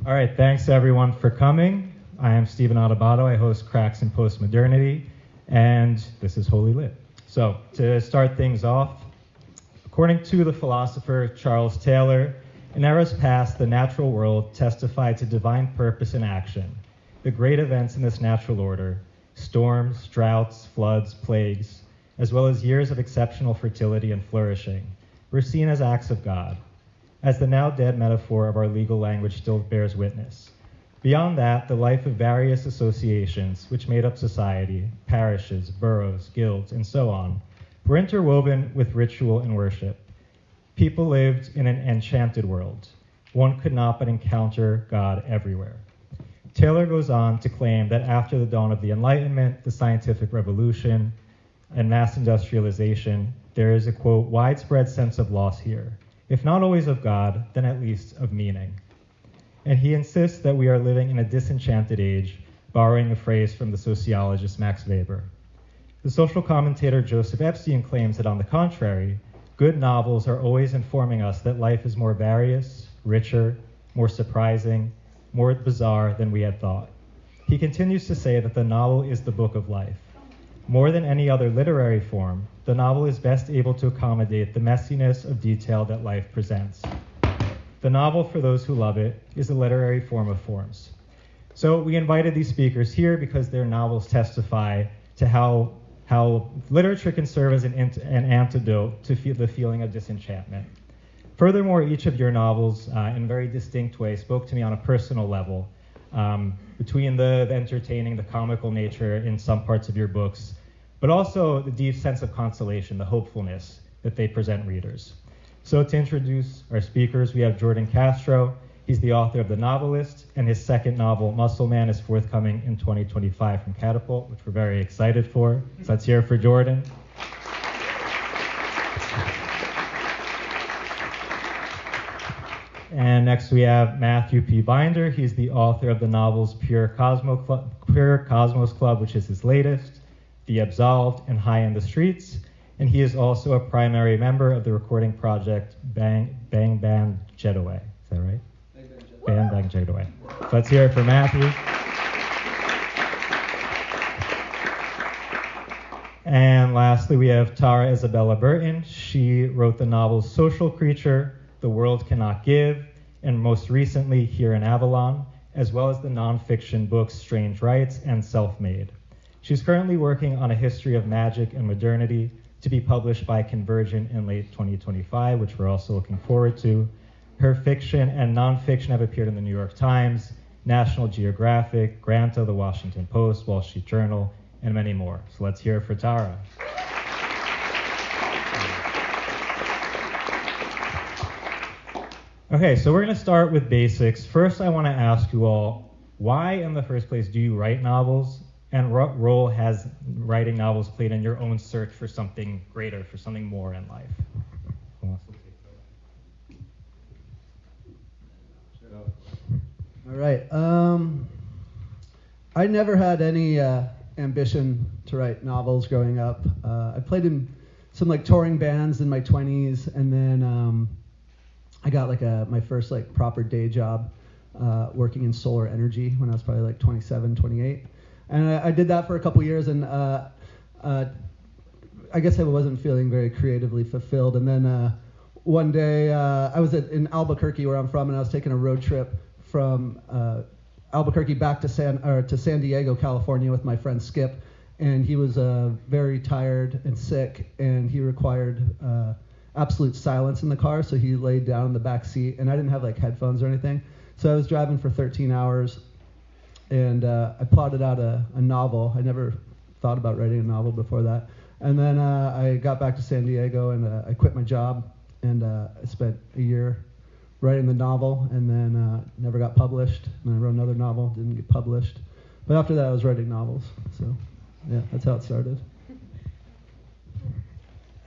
All right, thanks everyone for coming. I am Stephen Adebato. I host Cracks in Postmodernity, and this is Holy Lit. So, to start things off, according to the philosopher Charles Taylor, in eras past, the natural world testified to divine purpose and action. The great events in this natural order, storms, droughts, floods, plagues, as well as years of exceptional fertility and flourishing, were seen as acts of God, as the now dead metaphor of our legal language still bears witness. Beyond that, the life of various associations which made up society, parishes, boroughs, guilds, and so on, were interwoven with ritual and worship. People lived in an enchanted world. One could not but encounter God everywhere. Taylor goes on to claim that after the dawn of the Enlightenment, the scientific revolution, and mass industrialization, there is a, quote, widespread sense of loss here. If not always of God, then at least of meaning. And he insists that we are living in a disenchanted age, borrowing a phrase from the sociologist Max Weber. The social commentator Joseph Epstein claims that, on the contrary, good novels are always informing us that life is more various, richer, more surprising, more bizarre than we had thought. He continues to say that the novel is the book of life. More than any other literary form, the novel is best able to accommodate the messiness of detail that life presents. The novel, for those who love it, is a literary form of forms. So we invited these speakers here because their novels testify to how literature can serve as an antidote to the feeling of disenchantment. Furthermore, each of your novels, in very distinct ways, spoke to me on a personal level, between the entertaining, the comical nature in some parts of your books, but also the deep sense of consolation, the hopefulness that they present readers. So to introduce our speakers, we have Jordan Castro. He's the author of The Novelist, and his second novel, Muscle Man, is forthcoming in 2025 from Catapult, which we're very excited for. So let's hear it for Jordan. And next we have Matthew P. Binder. He's the author of the novels Pure Cosmos Club, which is his latest, The Absolved, and High in the Streets. And he is also a primary member of the recording project Bang Bang Jetaway. Is that right? Bang Bang Jetaway. So let's hear it for Matthew. And lastly, we have Tara Isabella Burton. She wrote the novels Social Creature, The World Cannot Give, and most recently, Here in Avalon, as well as the nonfiction books Strange Rights and Self-Made. She's currently working on a history of magic and modernity to be published by Convergent in late 2025, which we're also looking forward to. Her fiction and nonfiction have appeared in the New York Times, National Geographic, Granta, The Washington Post, Wall Street Journal, and many more. So let's hear it for Tara. Okay, so we're going to start with basics. First, I want to ask you all, why in the first place do you write novels? And what role has writing novels played in your own search for something greater, for something more in life? Who wants to take that? All right. I never had any ambition to write novels growing up. I played in some touring bands in my 20s, and then I got my first proper day job working in solar energy when I was probably 27, 28. And I did that for a couple years, and I guess I wasn't feeling very creatively fulfilled. And then one day I was in Albuquerque, where I'm from, and I was taking a road trip from Albuquerque back to San Diego, California, with my friend Skip. And he was very tired and sick, and he required absolute silence in the car, so he laid down in the back seat, and I didn't have headphones or anything. So I was driving for 13 hours. And I plotted out a novel. I never thought about writing a novel before that. And then I got back to San Diego, and I quit my job. And I spent a year writing the novel, and then never got published. And I wrote another novel, didn't get published. But after that, I was writing novels. So, yeah, that's how it started.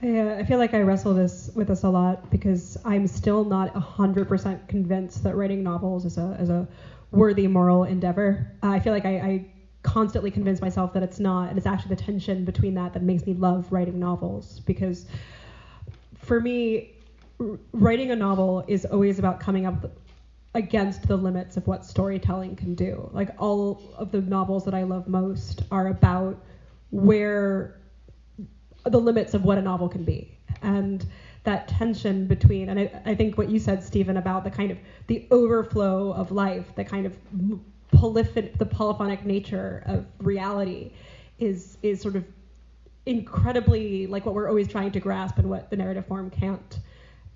I feel like I wrestle with this a lot because I'm still not 100% convinced that writing novels is a worthy moral endeavor. I feel like I constantly convince myself that it's not, and it's actually the tension between that makes me love writing novels, because for me, writing a novel is always about coming up against the limits of what storytelling can do. Like all of the novels that I love most are about where the limits of what a novel can be. And that tension between, and I think what you said, Stephen, about the kind of the overflow of life, the kind of the polyphonic nature of reality is sort of incredibly like what we're always trying to grasp and what the narrative form can't.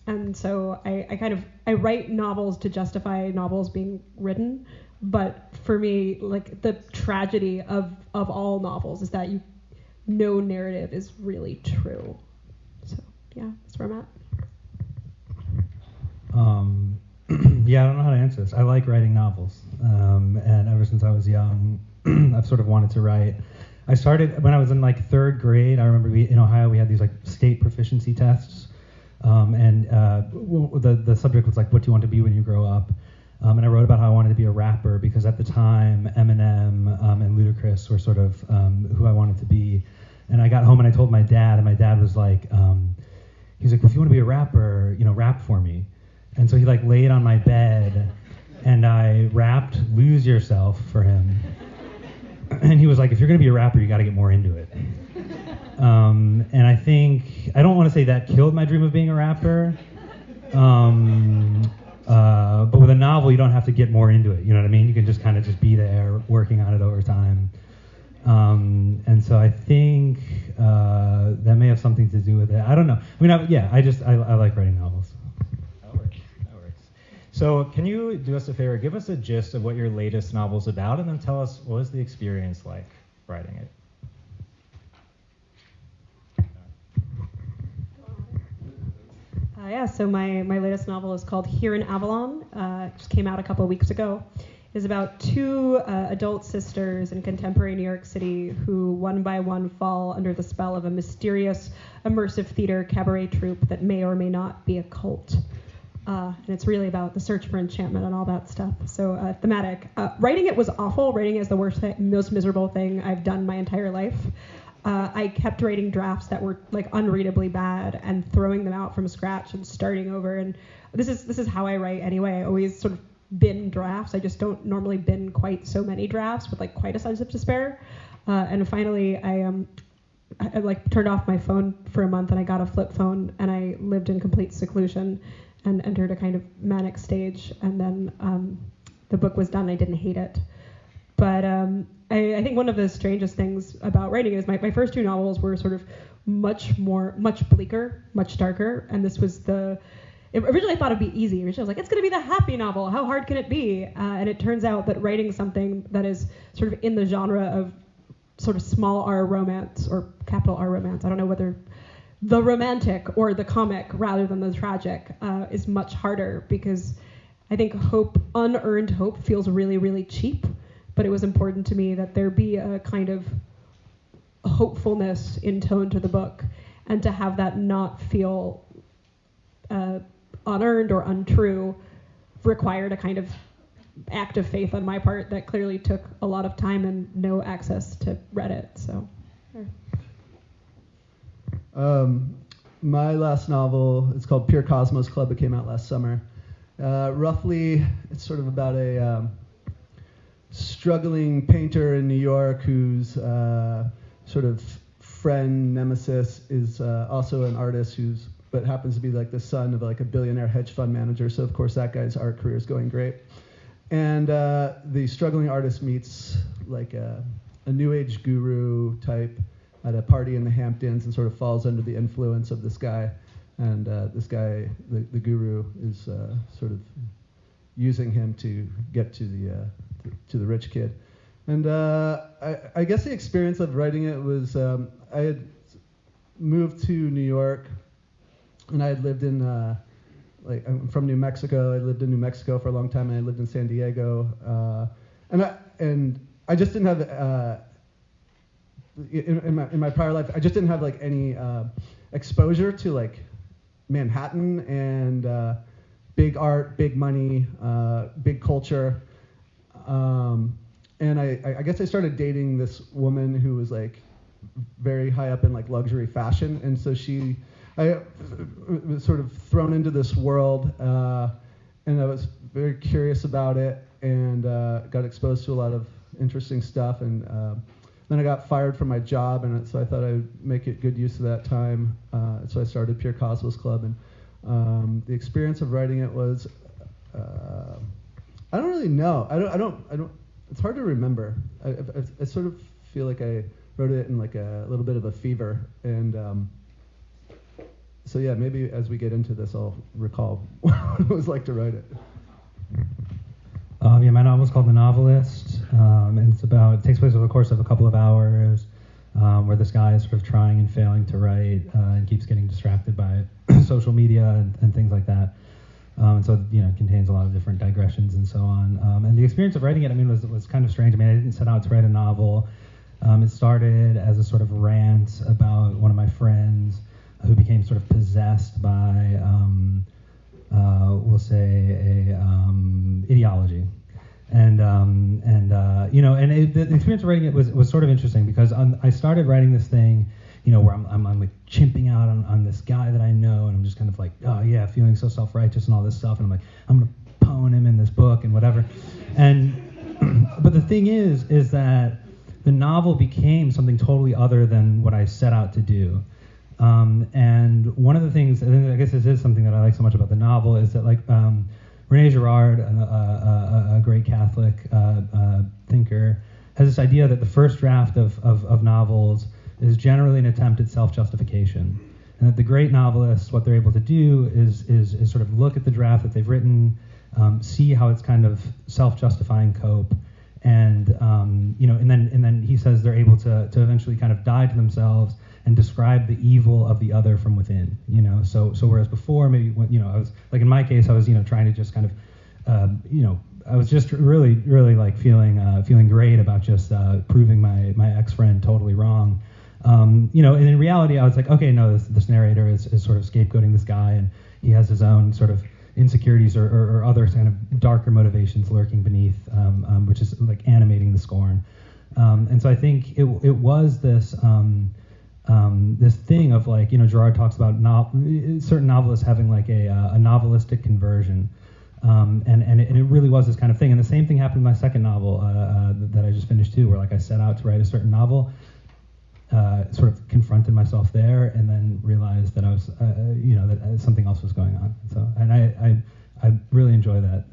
And so I write novels to justify novels being written, but for me, like the tragedy of all novels is that no narrative is really true. So yeah, that's where I'm at. Yeah, I don't know how to answer this. I like writing novels, and ever since I was young, I've sort of wanted to write. I started when I was in like third grade. I remember in Ohio we had these like state proficiency tests, and the subject was like, what do you want to be when you grow up? And I wrote about how I wanted to be a rapper because at the time Eminem and Ludacris were sort of who I wanted to be. And I got home and I told my dad, and my dad was like, he's like, well, if you want to be a rapper, rap for me. And so he like laid on my bed, and I rapped "Lose Yourself" for him. And he was like, if you're gonna be a rapper, you got to get more into it. And I think I don't want to say that killed my dream of being a rapper. But with a novel, you don't have to get more into it. You know what I mean? You can just kind of just be there, working on it over time. And so I think that may have something to do with it. I don't know. I mean, I like writing novels. That works. So can you do us a favor? Give us a gist of what your latest novel's about, and then tell us what was the experience like writing it. So my latest novel is called Here in Avalon. It just came out a couple of weeks ago. It's about two adult sisters in contemporary New York City who one by one fall under the spell of a mysterious immersive theater cabaret troupe that may or may not be a cult. And it's really about the search for enchantment and all that stuff. So thematic. Writing it was awful. Writing it is the most miserable thing I've done my entire life. I kept writing drafts that were like unreadably bad and throwing them out from scratch and starting over. And this is how I write anyway. I always sort of bin drafts. I just don't normally bin quite so many drafts with like quite a sense of despair. And finally, I like turned off my phone for a month, and I got a flip phone, and I lived in complete seclusion and entered a kind of manic stage. And then the book was done. I didn't hate it. But I think one of the strangest things about writing is my first two novels were sort of much bleaker, much darker. And this was originally I thought it'd be easy. Originally I was like, it's going to be the happy novel. How hard can it be? And it turns out that writing something that is sort of in the genre of sort of small R romance or capital R romance, I don't know whether the romantic or the comic rather than the tragic, is much harder because I think unearned hope feels really, really cheap. But it was important to me that there be a kind of hopefulness in tone to the book, and to have that not feel unearned or untrue required a kind of act of faith on my part that clearly took a lot of time and no access to Reddit. So. My last novel is called Pure Cosmos Club. It came out last summer. Roughly, it's sort of about a struggling painter in New York whose sort of friend nemesis is also an artist but happens to be like the son of like a billionaire hedge fund manager. So of course that guy's art career is going great. And the struggling artist meets like a new age guru type at a party in the Hamptons and sort of falls under the influence of this guy. And this guy, the guru, is sort of using him to get to the rich kid. And I guess the experience of writing it was I had moved to New York, and I had lived in I'm from New Mexico. I lived in New Mexico for a long time, and I lived in San Diego. And I just didn't have in my prior life, I just didn't have like any exposure to like Manhattan and big art, big money, big culture. And I guess I started dating this woman who was like very high up in like luxury fashion, and so I was sort of thrown into this world, and I was very curious about it, and got exposed to a lot of interesting stuff. And then I got fired from my job, and so I thought I'd make it good use of that time. So I started Pure Cosmos Club, and the experience of writing it was, I don't really know. I don't. It's hard to remember. I sort of feel like I wrote it in like a little bit of a fever, and so yeah, maybe as we get into this, I'll recall what it was like to write it. Yeah, my novel's called The Novelist, and it takes place over the course of a couple of hours, where this guy is sort of trying and failing to write, and keeps getting distracted by social media and things like that. And so, it contains a lot of different digressions and so on. And the experience of writing it, was kind of strange. I didn't set out to write a novel. It started as a sort of rant about one of my friends who became sort of possessed by, we'll say, ideology. The experience of writing it was sort of interesting because I started writing this thing, where I'm like chimping out on this guy that I know, and I'm just kind of like, oh yeah, feeling so self-righteous and all this stuff, and I'm like, I'm gonna pwn him in this book and whatever. And but the thing is that the novel became something totally other than what I set out to do. And one of the things, and I guess this is something that I like so much about the novel, is that like René Girard, a great Catholic thinker, has this idea that the first draft of novels is generally an attempt at self-justification, and that the great novelists, what they're able to do is sort of look at the draft that they've written, see how it's kind of self-justifying cope, and and then he says they're able to eventually kind of die to themselves and describe the evil of the other from within. So whereas before maybe when I was like in my case I was trying to just kind of I was just really like feeling great about just proving my ex-friend totally wrong. And in reality, I was like, okay, no, this narrator is sort of scapegoating this guy, and he has his own sort of insecurities or other kind of darker motivations lurking beneath, which is like animating the scorn. And so I think it was this this thing of like, Girard talks about certain novelists having like a novelistic conversion. And it really was this kind of thing. And the same thing happened in my second novel that I just finished too, where like I set out to write a certain novel, sort of confronted myself there, and then realized that I was, that something else was going on. So, and I really enjoy that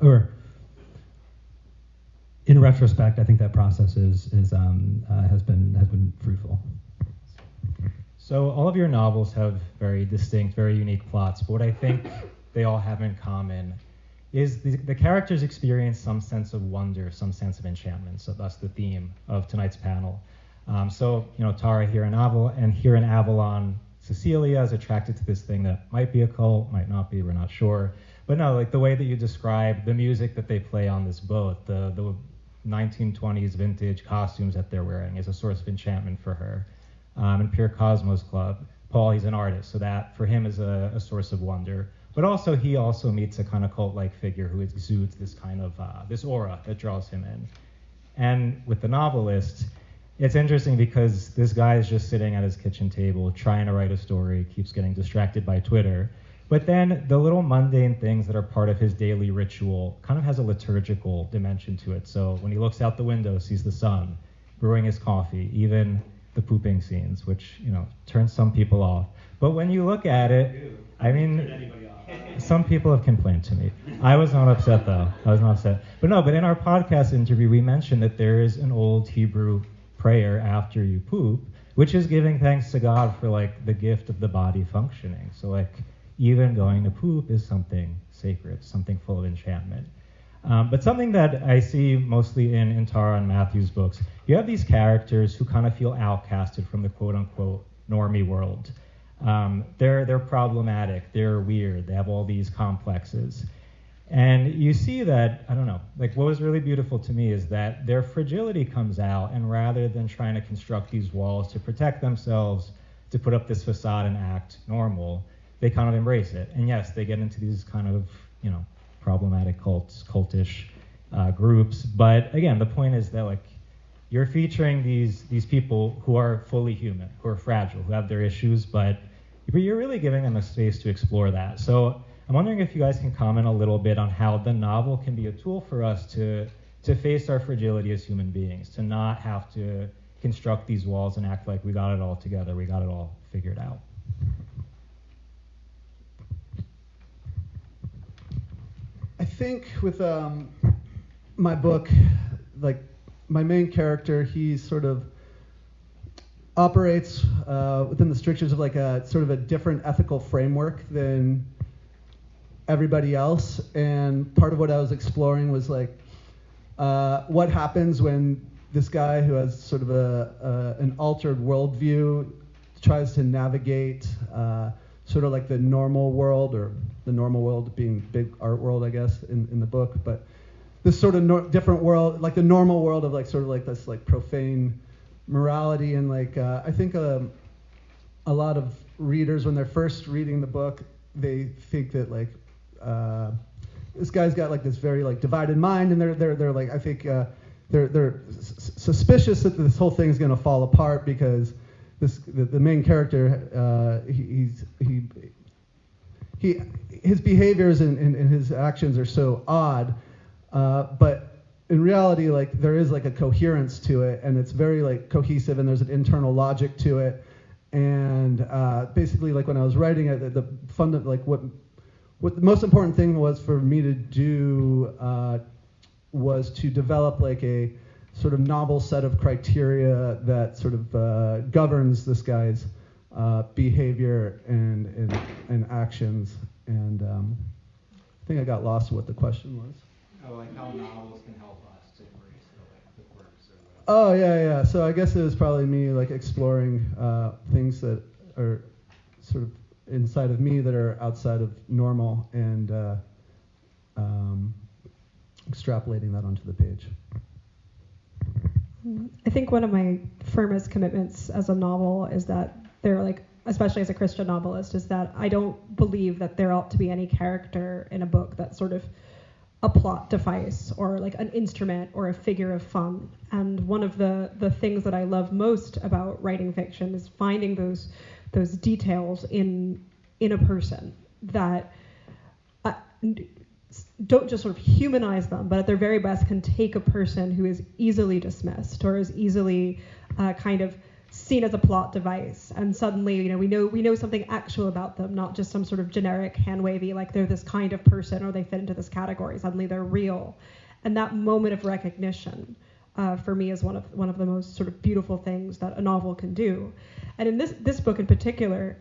or in retrospect, I think that process has been fruitful. So all of your novels have very distinct, very unique plots, but what I think they all have in common is the characters experience some sense of wonder, some sense of enchantment. So that's the theme of tonight's panel. Tara here in Avalon, Cecilia is attracted to this thing that might be a cult, might not be, we're not sure. But no, like the way that you describe the music that they play on this boat, the 1920s vintage costumes that they're wearing is a source of enchantment for her. In Pure Cosmos Club, Paul, he's an artist, so that for him is a source of wonder. But also he also meets a kind of cult-like figure who exudes this kind of this aura that draws him in. And with the novelist, it's interesting because this guy is just sitting at his kitchen table trying to write a story, keeps getting distracted by Twitter. But then the little mundane things that are part of his daily ritual kind of has a liturgical dimension to it. So when he looks out the window, sees the sun, brewing his coffee, even the pooping scenes, which, turns some people off. But when you look at it, some people have complained to me. I was not upset though. But in our podcast interview, we mentioned that there is an old Hebrew prayer after you poop, which is giving thanks to God for like the gift of the body functioning. So like even going to poop is something sacred, something full of enchantment. But something that I see mostly in Tara and Matthew's books, you have these characters who kind of feel outcasted from the quote-unquote normie world. They're problematic, they're weird, they have all these complexes. And you see that, I don't know, like what was really beautiful to me is that their fragility comes out, and rather than trying to construct these walls to protect themselves, to put up this facade and act normal, they kind of embrace it. And yes, they get into these kind of, problematic cultish groups. But again, the point is that like you're featuring these people who are fully human, who are fragile, who have their issues, but you're really giving them a space to explore that. So I'm wondering if you guys can comment a little bit on how the novel can be a tool for us to face our fragility as human beings, to not have to construct these walls and act like we got it all together, we got it all figured out. I think with my book, like my main character, he sort of operates within the strictures of like a sort of a different ethical framework than everybody else. And part of what I was exploring was like what happens when this guy who has sort of an altered worldview tries to navigate sort of like the normal world, or the normal world being big art world, I guess, in the book, but this sort of different world, like the normal world of like sort of like this like profane morality. And like I think a lot of readers, when they're first reading the book, they think that like this guy's got like this very like divided mind, and they're like, I think they're suspicious that this whole thing's gonna fall apart because the main character his behaviors and his actions are so odd, but in reality, like there is like a coherence to it, and it's very like cohesive, and there's an internal logic to it. And basically, like when I was writing it, the fun, like what the most important thing was for me to do was to develop like a sort of novel set of criteria that sort of governs this guy's behavior and actions. And I think I got lost in what the question was. Oh, like how novels can help us to embrace the quirks or whatever. Oh yeah. So I guess it was probably me like exploring things that are sort of inside of me that are outside of normal, and extrapolating that onto the page. I think one of my firmest commitments as a novel is that they're like, especially as a Christian novelist, is that I don't believe that there ought to be any character in a book that's sort of a plot device or like an instrument or a figure of fun. And one of the things that I love most about writing fiction is finding those details in a person that don't just sort of humanize them, but at their very best can take a person who is easily dismissed or is easily kind of seen as a plot device, and suddenly, we know something actual about them, not just some sort of generic hand-wavy, like they're this kind of person or they fit into this category. Suddenly they're real, and that moment of recognition, for me, is one of the most sort of beautiful things that a novel can do. And in this book in particular,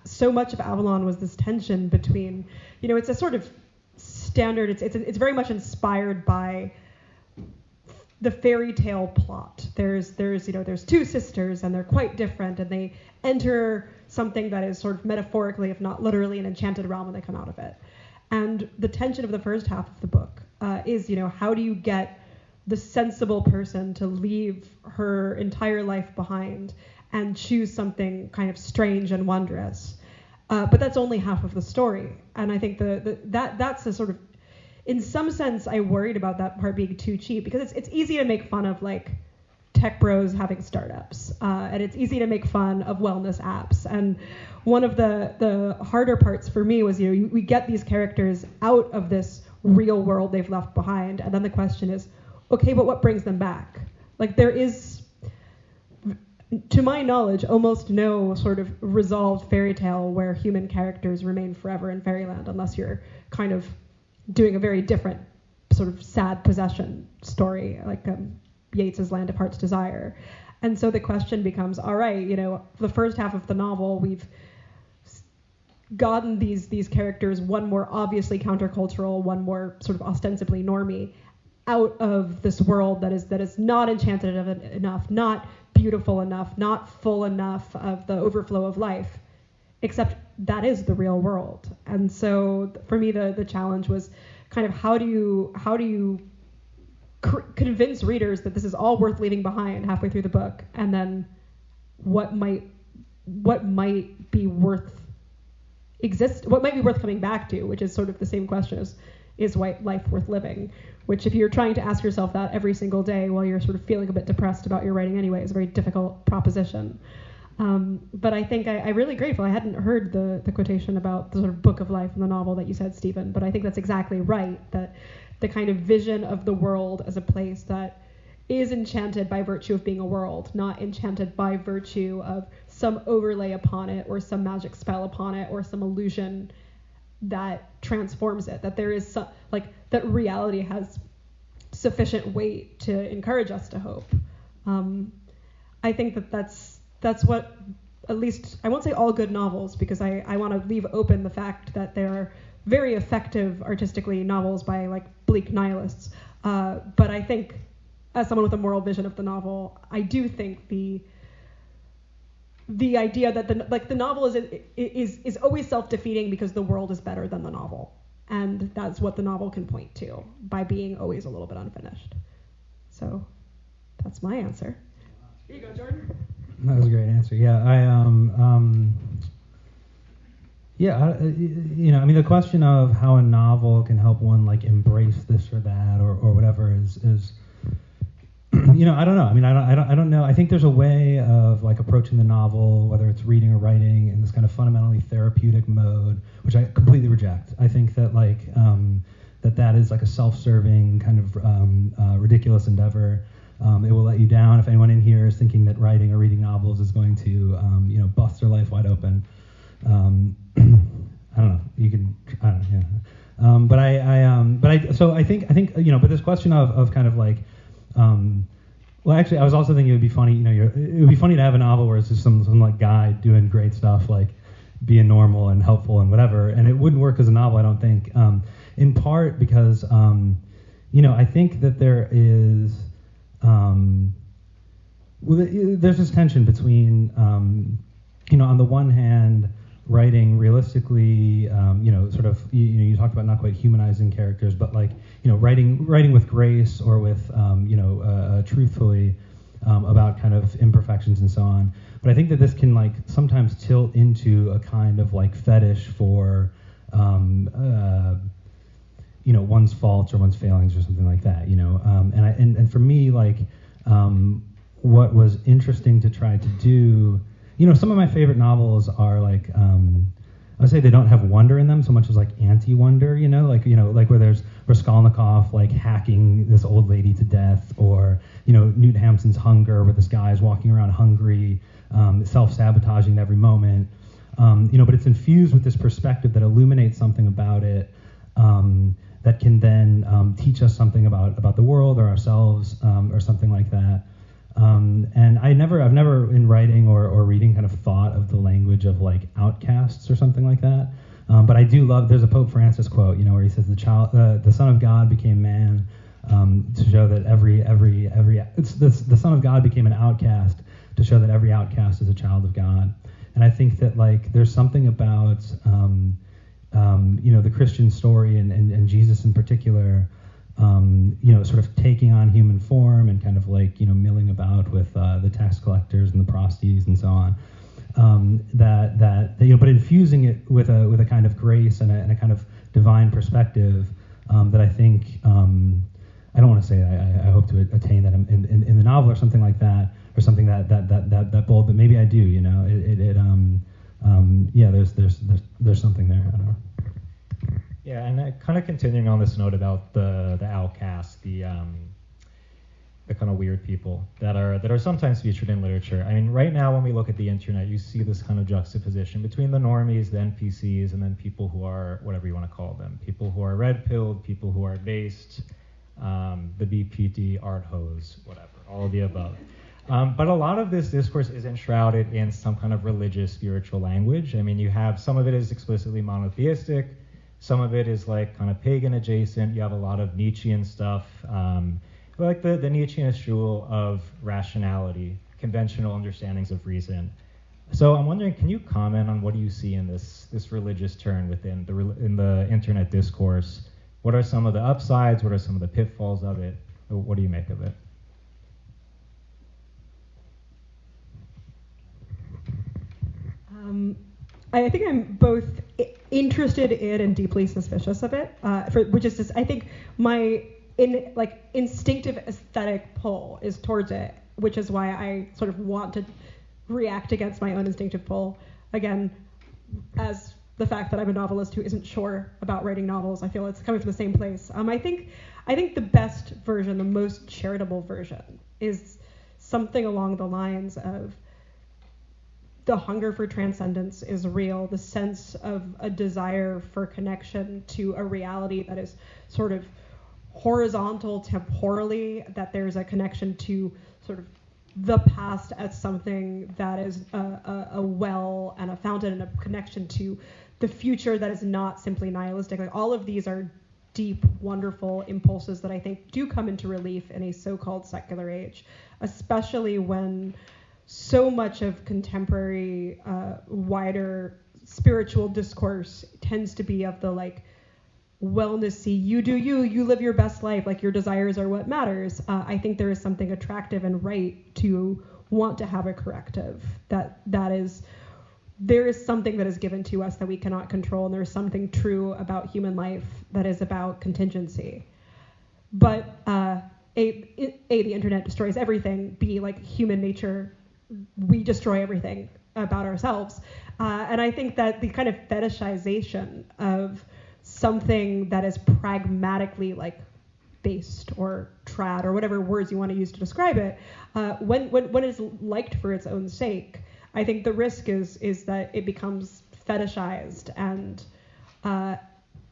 so much of Avalon was this tension between, it's a sort of standard. It's very much inspired by the fairy tale plot. There's two sisters, and they're quite different, and they enter something that is sort of metaphorically, if not literally, an enchanted realm when they come out of it. And the tension of the first half of the book is, how do you get the sensible person to leave her entire life behind and choose something kind of strange and wondrous? But that's only half of the story. And I think that's a sort of, in some sense, I worried about that part being too cheap, because it's easy to make fun of like tech bros having startups, and it's easy to make fun of wellness apps. And one of the harder parts for me was, we get these characters out of this real world they've left behind, and then the question is, okay, but what brings them back? Like there is, to my knowledge, almost no sort of resolved fairy tale where human characters remain forever in fairyland, unless you're kind of doing a very different sort of sad possession story, like Yeats's Land of Heart's Desire. And so the question becomes, all right, the first half of the novel, we've gotten these characters, one more obviously countercultural, one more sort of ostensibly normie, out of this world that is not enchanted enough, not beautiful enough, not full enough of the overflow of life, except that is the real world. And so for me, the challenge was kind of how do you convince readers that this is all worth leaving behind halfway through the book, and then what might be worth coming back to, which is sort of the same question as, is life worth living? Which, if you're trying to ask yourself that every single day while you're sort of feeling a bit depressed about your writing anyway, is a very difficult proposition. But I think I'm really grateful. I hadn't heard the quotation about the sort of book of life in the novel that you said, Stephen, but I think that's exactly right, that the kind of vision of the world as a place that is enchanted by virtue of being a world, not enchanted by virtue of some overlay upon it or some magic spell upon it or some illusion that transforms it, that there is some, like, that reality has sufficient weight to encourage us to hope. I think that's what, at least, I won't say all good novels, because I want to leave open the fact that there are very effective artistically novels by like bleak nihilists. But I think, as someone with a moral vision of the novel, I do think the idea that the novel is always self-defeating because the world is better than the novel, and that's what the novel can point to by being always a little bit unfinished. So that's my answer. Here you go, Jordan. That was a great answer. Yeah, I mean, the question of how a novel can help one like embrace this or that or whatever is I don't know. I mean, I don't know. I think there's a way of like approaching the novel, whether it's reading or writing, in this kind of fundamentally therapeutic mode, which I completely reject. I think that like that is like a self-serving kind of ridiculous endeavor. It will let you down if anyone in here is thinking that writing or reading novels is going to bust their life wide open. I don't know. You can. I don't know. Yeah. So I think but this question of kind of like. Well, actually, I was also thinking it would be funny, it would be funny to have a novel where it's just some like guy doing great stuff, like being normal and helpful and whatever, and it wouldn't work as a novel, I don't think. In part because, I think that there is, there's this tension between, on the one hand, writing realistically, sort of, you talked about not quite humanizing characters, but like, writing with grace or with, truthfully about kind of imperfections and so on. But I think that this can like sometimes tilt into a kind of like fetish for, one's faults or one's failings or something like that, and for me, like, what was interesting to try to do, some of my favorite novels are like, I would say they don't have wonder in them so much as like anti-wonder, like where there's Raskolnikov like hacking this old lady to death, or Newt Hampton's Hunger, where this guy is walking around hungry, self-sabotaging at every moment, but it's infused with this perspective that illuminates something about it, that can then teach us something about the world or ourselves, or something like that. And I've never in writing or reading kind of thought of the language of like outcasts or something like that. But I do love, there's a Pope Francis quote, where he says the Son of God became man, to show that the Son of God became an outcast to show that every outcast is a child of God. And I think that like there's something about the Christian story and Jesus in particular, sort of taking on human form and kind of like, milling about with the tax collectors and the prosties and so on. But infusing it with a kind of grace and a kind of divine perspective, that I think, I don't want to say I hope to attain that in the novel or something like that, or something that bold, but maybe I do, there's something there, I don't know. Yeah, and kind of continuing on this note about the outcasts, the kind of weird people that are sometimes featured in literature. I mean, right now when we look at the internet, you see this kind of juxtaposition between the normies, the NPCs, and then people who are whatever you want to call them, people who are red-pilled, people who are based, the BPD, art hose, whatever, all of the above. But a lot of this discourse is enshrouded in some kind of religious, spiritual language. I mean, you have some of it is explicitly monotheistic. Some of it is like kind of pagan adjacent. You have a lot of Nietzschean stuff, like the Nietzschean eschewal of rationality, conventional understandings of reason. So I'm wondering, can you comment on what do you see in this religious turn within in the internet discourse? What are some of the upsides? What are some of the pitfalls of it? What do you make of it? I think I'm both interested in and deeply suspicious of it, which is just, I think my instinctive aesthetic pull is towards it, which is why I sort of want to react against my own instinctive pull. Again, as the fact that I'm a novelist who isn't sure about writing novels, I feel it's coming from the same place. I think the best version, the most charitable version, is something along the lines of the hunger for transcendence is real, the sense of a desire for connection to a reality that is sort of horizontal temporally, that there's a connection to sort of the past as something that is a well and a fountain, and a connection to the future that is not simply nihilistic. Like, all of these are deep, wonderful impulses that I think do come into relief in a so-called secular age, especially when so much of contemporary wider spiritual discourse tends to be of the like wellnessy, you do you live your best life, like your desires are what matters. I think there is something attractive and right to want to have a corrective that is, there is something that is given to us that we cannot control, and there is something true about human life that is about contingency. But the internet destroys everything. B, like human nature, we destroy everything about ourselves. And I think that the kind of fetishization of something that is pragmatically like based or trad or whatever words you want to use to describe it, when it is liked for its own sake, I think the risk is that it becomes fetishized and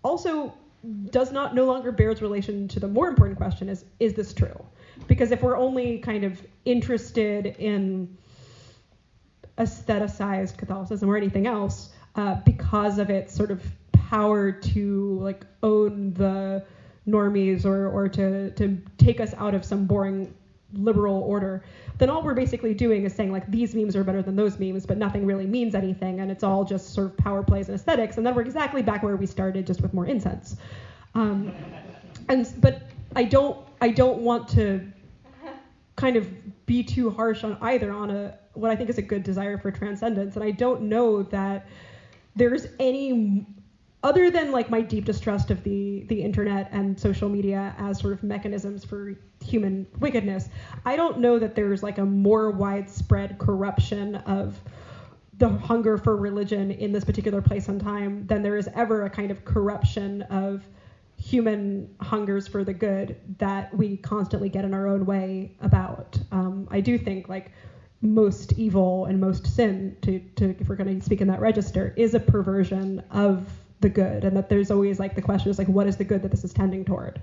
also no longer bears relation to the more important question is this true? Because if we're only kind of interested in aestheticized Catholicism or anything else because of its sort of power to like own the normies or to take us out of some boring liberal order, then all we're basically doing is saying like these memes are better than those memes, but nothing really means anything, and it's all just sort of power plays and aesthetics, and then we're exactly back where we started, just with more incense. But I don't want to kind of be too harsh on either, on what I think is a good desire for transcendence, and I don't know that there's any, other than like my deep distrust of the internet and social media as sort of mechanisms for human wickedness, I don't know that there's like a more widespread corruption of the hunger for religion in this particular place and time than there is ever a kind of corruption of human hungers for the good that we constantly get in our own way about. I do think like most evil and most sin, to if we're going to speak in that register, is a perversion of the good, and that there's always like the question is like, what is the good that this is tending toward,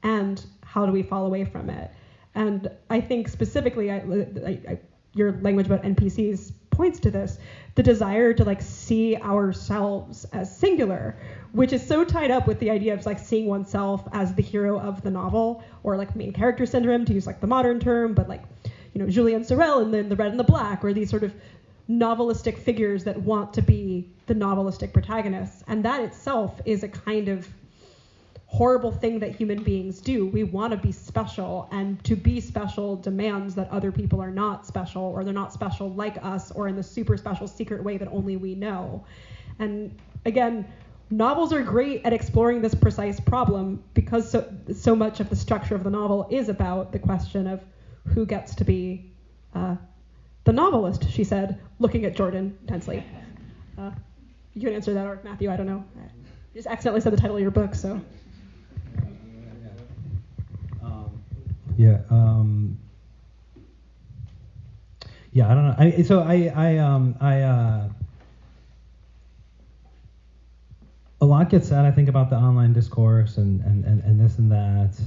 and how do we fall away from it? And I think specifically, your language about NPCs points to this, the desire to like see ourselves as singular, which is so tied up with the idea of like seeing oneself as the hero of the novel, or like main character syndrome, to use like the modern term, but like, you know, Julian Sorel and then The Red and the Black, or these sort of novelistic figures that want to be the novelistic protagonists. And that itself is a kind of horrible thing that human beings do. We want to be special, and to be special demands that other people are not special, or they're not special like us, or in the super special secret way that only we know. And again, novels are great at exploring this precise problem because so much of the structure of the novel is about the question of who gets to be the novelist, she said, looking at Jordan intensely. You can answer that, or Matthew, I don't know. I just accidentally said the title of your book, so. Yeah, I don't know. A lot gets said, I think, about the online discourse and this and that.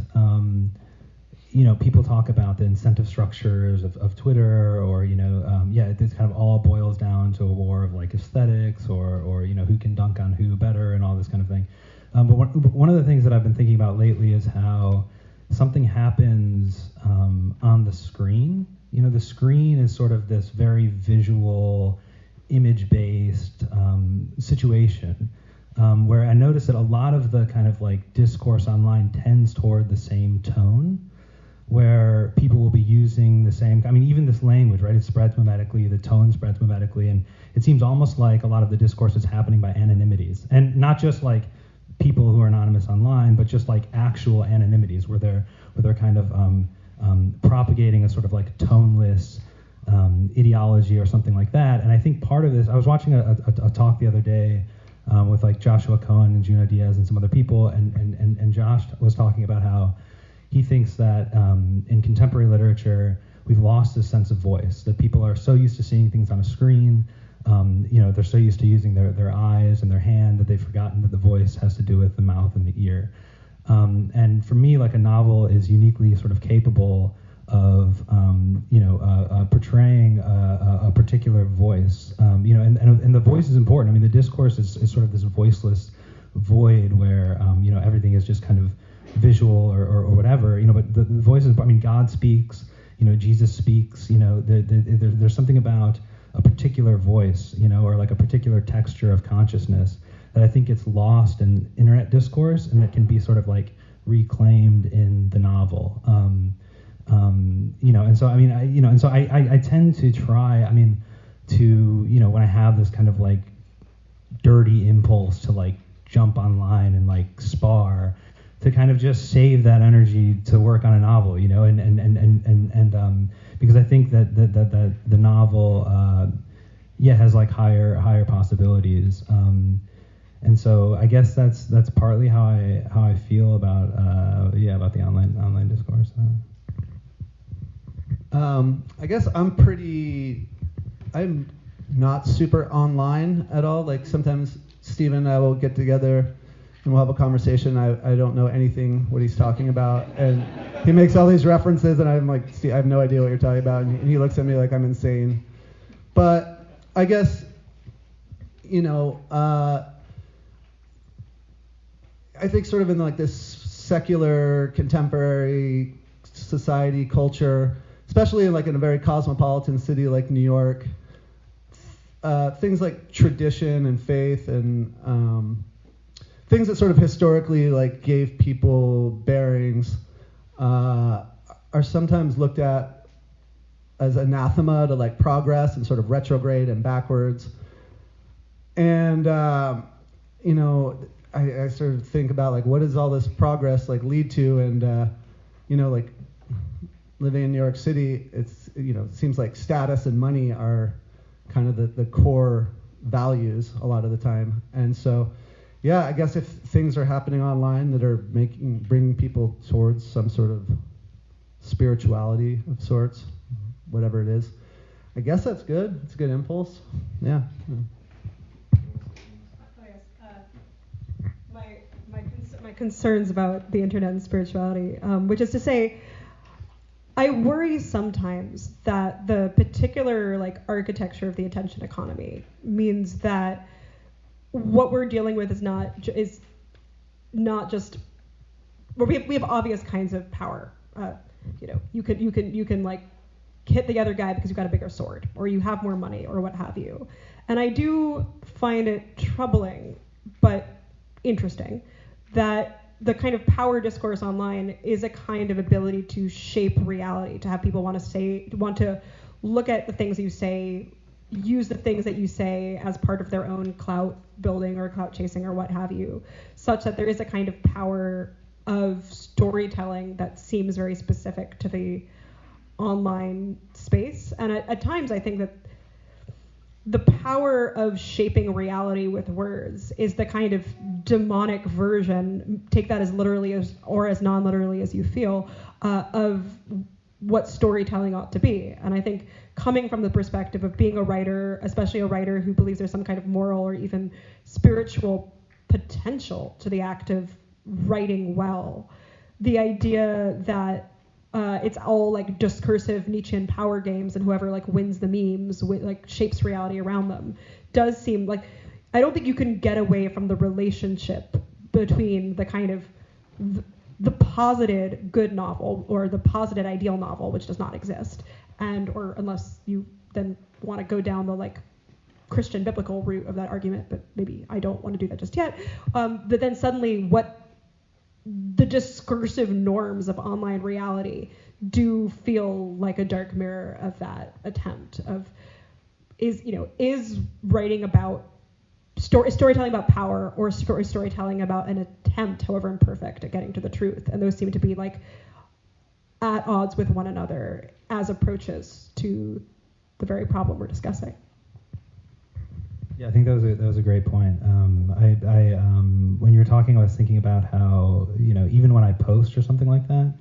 You know, people talk about the incentive structures of Twitter, or, you know, this kind of all boils down to a war of like aesthetics, or you know, who can dunk on who better and all this kind of thing. But one of the things that I've been thinking about lately is how something happens on the screen. You know, the screen is sort of this very visual, image-based situation, where I notice that a lot of the kind of like discourse online tends toward the same tone, where people will be using the same, I mean, even this language, right? It spreads mimetically, the tone spreads mimetically, and it seems almost like a lot of the discourse is happening by anonymities, and not just like people who are anonymous online, but just like actual anonymities where they're kind of propagating a sort of like toneless ideology or something like that. And I think part of this, I was watching a talk the other day with like Joshua Cohen and Junot Diaz and some other people, and Josh was talking about how he thinks that in contemporary literature we've lost this sense of voice, that people are so used to seeing things on a screen, they're so used to using their eyes and their hand that they've forgotten that the voice has to do with the mouth and the ear. And for me, like, a novel is uniquely sort of capable of portraying a particular voice, and the voice is important. I mean, the discourse is sort of this voiceless void where everything is just kind of visual or whatever, but the voice is, I mean, God speaks, Jesus speaks, there's something about a particular voice, or like a particular texture of consciousness that I think gets lost in internet discourse, and that can be sort of like reclaimed in the novel. And so, I mean, I tend to try, when I have this kind of like dirty impulse to like jump online and like spar, to kind of just save that energy to work on a novel, and because I think that the novel, has like higher possibilities. And so I guess that's partly how I feel about the online discourse. I guess I'm not super online at all. Like, sometimes Stephen and I will get together and we'll have a conversation. I don't know anything what he's talking about, and he makes all these references, and I'm like, Steve, I have no idea what you're talking about, and he looks at me like I'm insane. But I guess, I think sort of in like this secular contemporary society culture, especially like in a very cosmopolitan city like New York, things like tradition and faith and things that sort of historically like gave people bearings are sometimes looked at as anathema to like progress and sort of retrograde and backwards. And I sort of think about like, what does all this progress like lead to? And like living in New York City, it's it seems like status and money are kind of the core values a lot of the time. And so, yeah, I guess if things are happening online that are bringing people towards some sort of spirituality of sorts, whatever it is, I guess that's good. It's a good impulse. Yeah. My concerns about the internet and spirituality, which is to say, I worry sometimes that the particular like architecture of the attention economy means that what we're dealing with is not just where we have obvious kinds of power. You can like hit the other guy because you've got a bigger sword, or you have more money, or what have you. And I do find it troubling, but interesting, that the kind of power discourse online is a kind of ability to shape reality, to have people want to look at the things you say, use the things that you say as part of their own clout building or clout chasing or what have you, such that there is a kind of power of storytelling that seems very specific to the online space. And at times I think that the power of shaping reality with words is the kind of demonic version, take that as literally as or as non-literally as you feel, of what storytelling ought to be. And I think coming from the perspective of being a writer, especially a writer who believes there's some kind of moral or even spiritual potential to the act of writing well, the idea that it's all like discursive Nietzschean power games, and whoever like wins the memes like shapes reality around them, does seem like, I don't think you can get away from the relationship between the kind of the posited good novel or the posited ideal novel, which does not exist, or unless you then want to go down the like Christian biblical route of that argument, but maybe I don't want to do that just yet. But then suddenly what the discursive norms of online reality do feel like a dark mirror of that attempt of is writing about storytelling about power or storytelling about an attempt, however imperfect, at getting to the truth. And those seem to be like at odds with one another as approaches to the very problem we're discussing. Yeah, I think that was a great point. When you were talking, I was thinking about how, even when I post or something like that,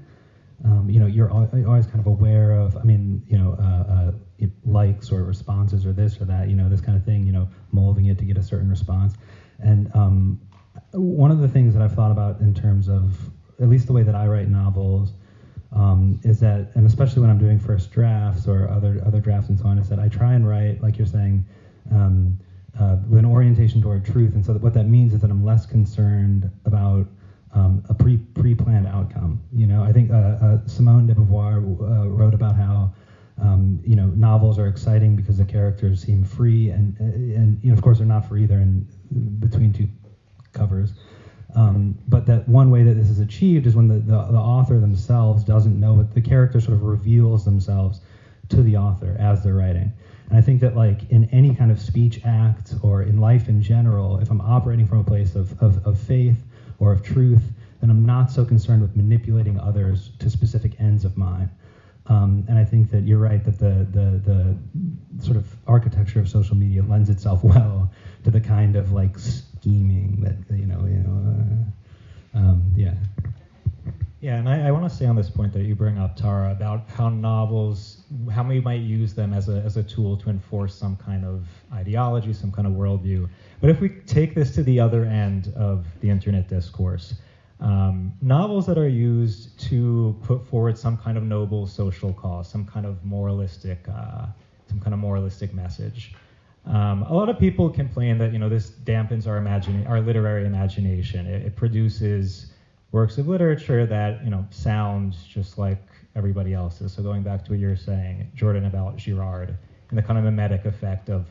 you're always kind of aware of, likes or responses or this or that, this kind of thing, molding it to get a certain response. And one of the things that I've thought about in terms of, at least the way that I write novels, is that, and especially when I'm doing first drafts or other drafts and so on, is that I try and write, like you're saying, with an orientation toward truth. And so what that means is that I'm less concerned about a pre-planned outcome. I think Simone de Beauvoir wrote about how novels are exciting because the characters seem free, and of course they're not free. They're in between two covers. But that one way that this is achieved is when the author themselves doesn't know, but the character sort of reveals themselves to the author as they're writing. And I think that, like, in any kind of speech act or in life in general, if I'm operating from a place of faith or of truth, then I'm not so concerned with manipulating others to specific ends of mine. And I think that you're right that the sort of architecture of social media lends itself well to the kind of like scheming that yeah. Yeah, and I want to say on this point that you bring up, Tara, about how novels, how we might use them as a tool to enforce some kind of ideology, some kind of worldview. But if we take this to the other end of the internet discourse, novels that are used to put forward some kind of noble social cause, some kind of moralistic message. A lot of people complain that this dampens our literary imagination. It produces works of literature that sound just like everybody else's. So going back to what you were saying, Jordan, about Girard and the kind of mimetic effect of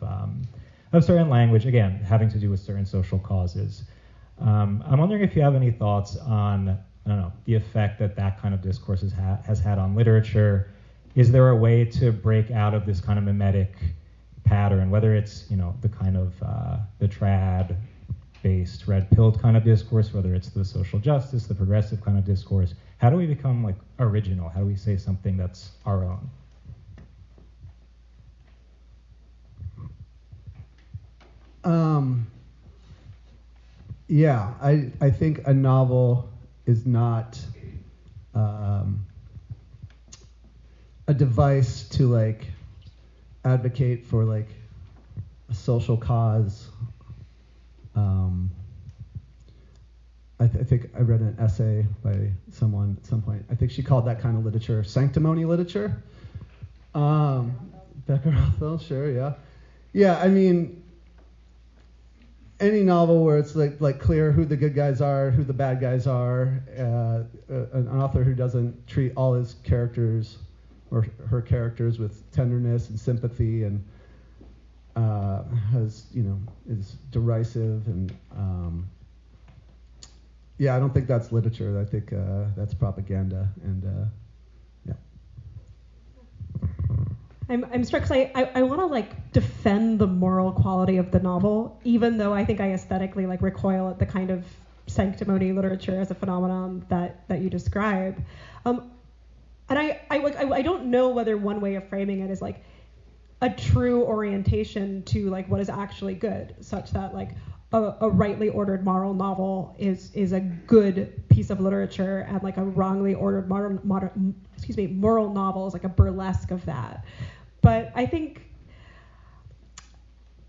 certain language, again having to do with certain social causes. I'm wondering if you have any thoughts on, the effect that kind of discourse has had on literature. Is there a way to break out of this kind of mimetic pattern, whether it's, the kind of the trad-based, red-pilled kind of discourse, whether it's the social justice, the progressive kind of discourse? How do we become, like, original? How do we say something that's our own? Yeah, I think a novel is not a device to, like, advocate for, like, a social cause. I think I read an essay by someone at some point. I think she called that kind of literature sanctimony literature. Becca Rothwell, sure, yeah. Yeah, I mean, any novel where it's like clear who the good guys are, who the bad guys are, an author who doesn't treat all his characters or her characters with tenderness and sympathy and has, is derisive and yeah, I don't think that's literature. I think that's propaganda and yeah. I'm struck because I want to, like, defend the moral quality of the novel, even though I think I aesthetically, like, recoil at the kind of sanctimony literature as a phenomenon that you describe. And I don't know whether one way of framing it is, like, a true orientation to, like, what is actually good, such that, like, a rightly ordered moral novel is a good piece of literature, and, like, a wrongly ordered moral novel is like a burlesque of that. But I think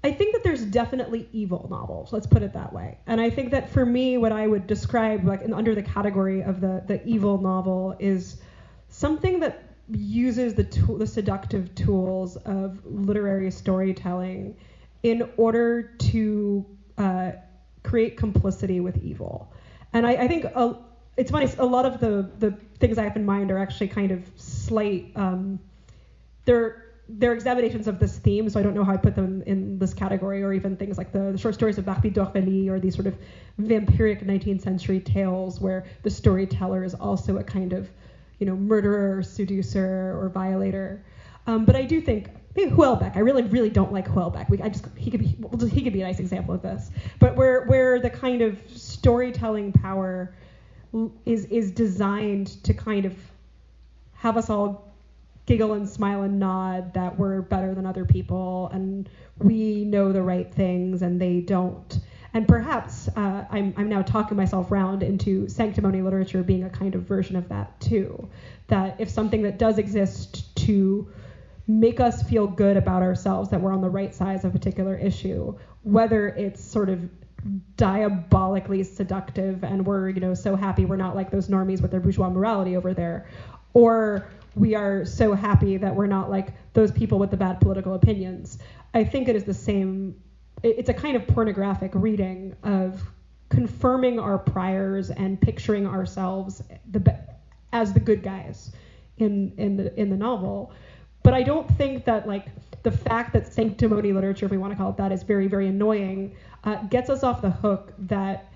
that there's definitely evil novels, let's put it that way. And I think that for me, what I would describe, like, under the category of the evil novel is something that uses the seductive tools of literary storytelling in order to create complicity with evil. And I think it's funny, a lot of the things I have in mind are actually kind of slight, they're examinations of this theme, so I don't know how I put them in this category, or even things like the short stories of Barbey d'Aurevilly, or these sort of vampiric 19th century tales where the storyteller is also a kind of, murderer, or seducer, or violator. But I do think, maybe Houellebecq. I really, really don't like Houellebecq. He could be a nice example of this. But where the kind of storytelling power is designed to kind of have us all giggle and smile and nod that we're better than other people and we know the right things and they don't. And perhaps I'm now talking myself round into sanctimony literature being a kind of version of that too. That if something that does exist to make us feel good about ourselves, that we're on the right side of a particular issue, whether it's sort of diabolically seductive and we're so happy we're not like those normies with their bourgeois morality over there, or we are so happy that we're not like those people with the bad political opinions. I think it is the same. It's a kind of pornographic reading of confirming our priors and picturing ourselves as the good guys in the novel. But I don't think that like the fact that sanctimony literature, if we want to call it that, is very, very annoying, gets us off the hook that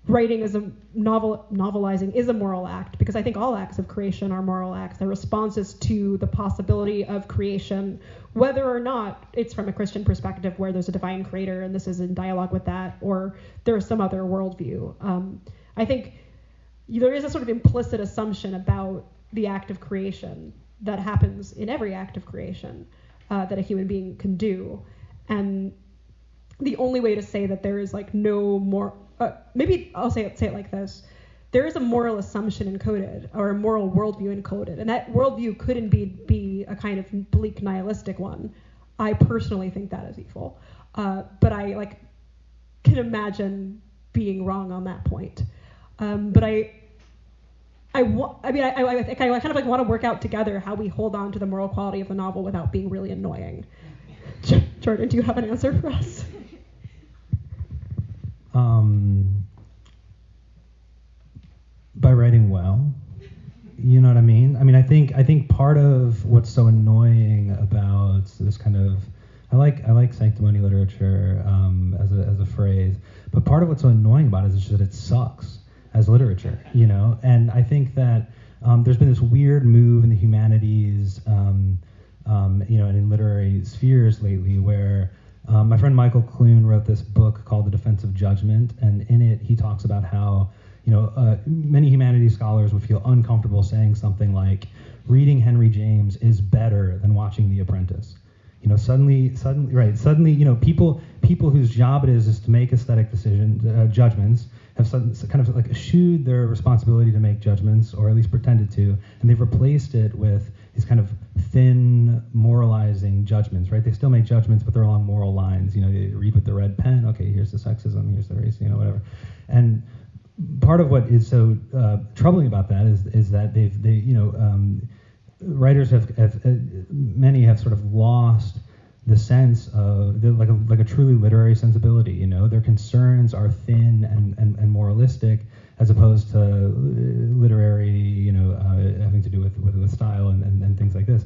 writing as a novelizing is a moral act, because I think all acts of creation are moral acts. They're responses to the possibility of creation, whether or not it's from a Christian perspective where there's a divine creator and this is in dialogue with that, or there's some other worldview. I think there is a sort of implicit assumption about the act of creation that happens in every act of creation that a human being can do. And the only way to say that there is like no more, maybe I'll say it like this. There is a moral assumption encoded, or a moral worldview encoded, and that worldview could indeed be a kind of bleak nihilistic one. I personally think that is evil, but I can imagine being wrong on that point. But I think I kind of want to work out together how we hold on to the moral quality of the novel without being really annoying. Jordan, do you have an answer for us? By writing well, you know what I mean? I mean, I think part of what's so annoying about this kind of, I like sanctimony literature as a phrase, but part of what's so annoying about it is just that it sucks as literature, And I think that there's been this weird move in the humanities, and in literary spheres lately where my friend Michael Clune wrote this book called The Defense of Judgment, and in it he talks about how many humanities scholars would feel uncomfortable saying something like reading Henry James is better than watching The Apprentice. Suddenly, people whose job it is to make aesthetic judgments have kind of like eschewed their responsibility to make judgments, or at least pretended to, and they've replaced it with these kind of thin, moralizing judgments, right? They still make judgments, but they're along moral lines. They read with the red pen. Okay, here's the sexism, here's the race, whatever. And part of what is so troubling about that is that writers many have sort of lost the sense of like a truly literary sensibility. Their concerns are thin and moralistic, as opposed to literary, having to do with style and things like this.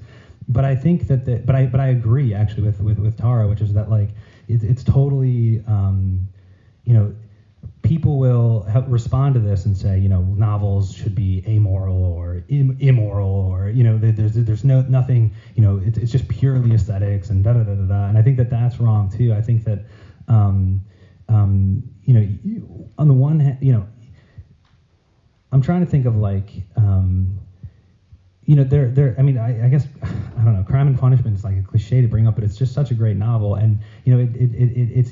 But I think that but I agree actually with Tara, which is that like it's totally people will respond to this and say, novels should be amoral or immoral, or there's nothing, it's just purely aesthetics and da da da da da. And I think that that's wrong too. I think that on the one hand, I'm trying to think of like I guess I don't know. Crime and Punishment is like a cliche to bring up, but it's just such a great novel, and it's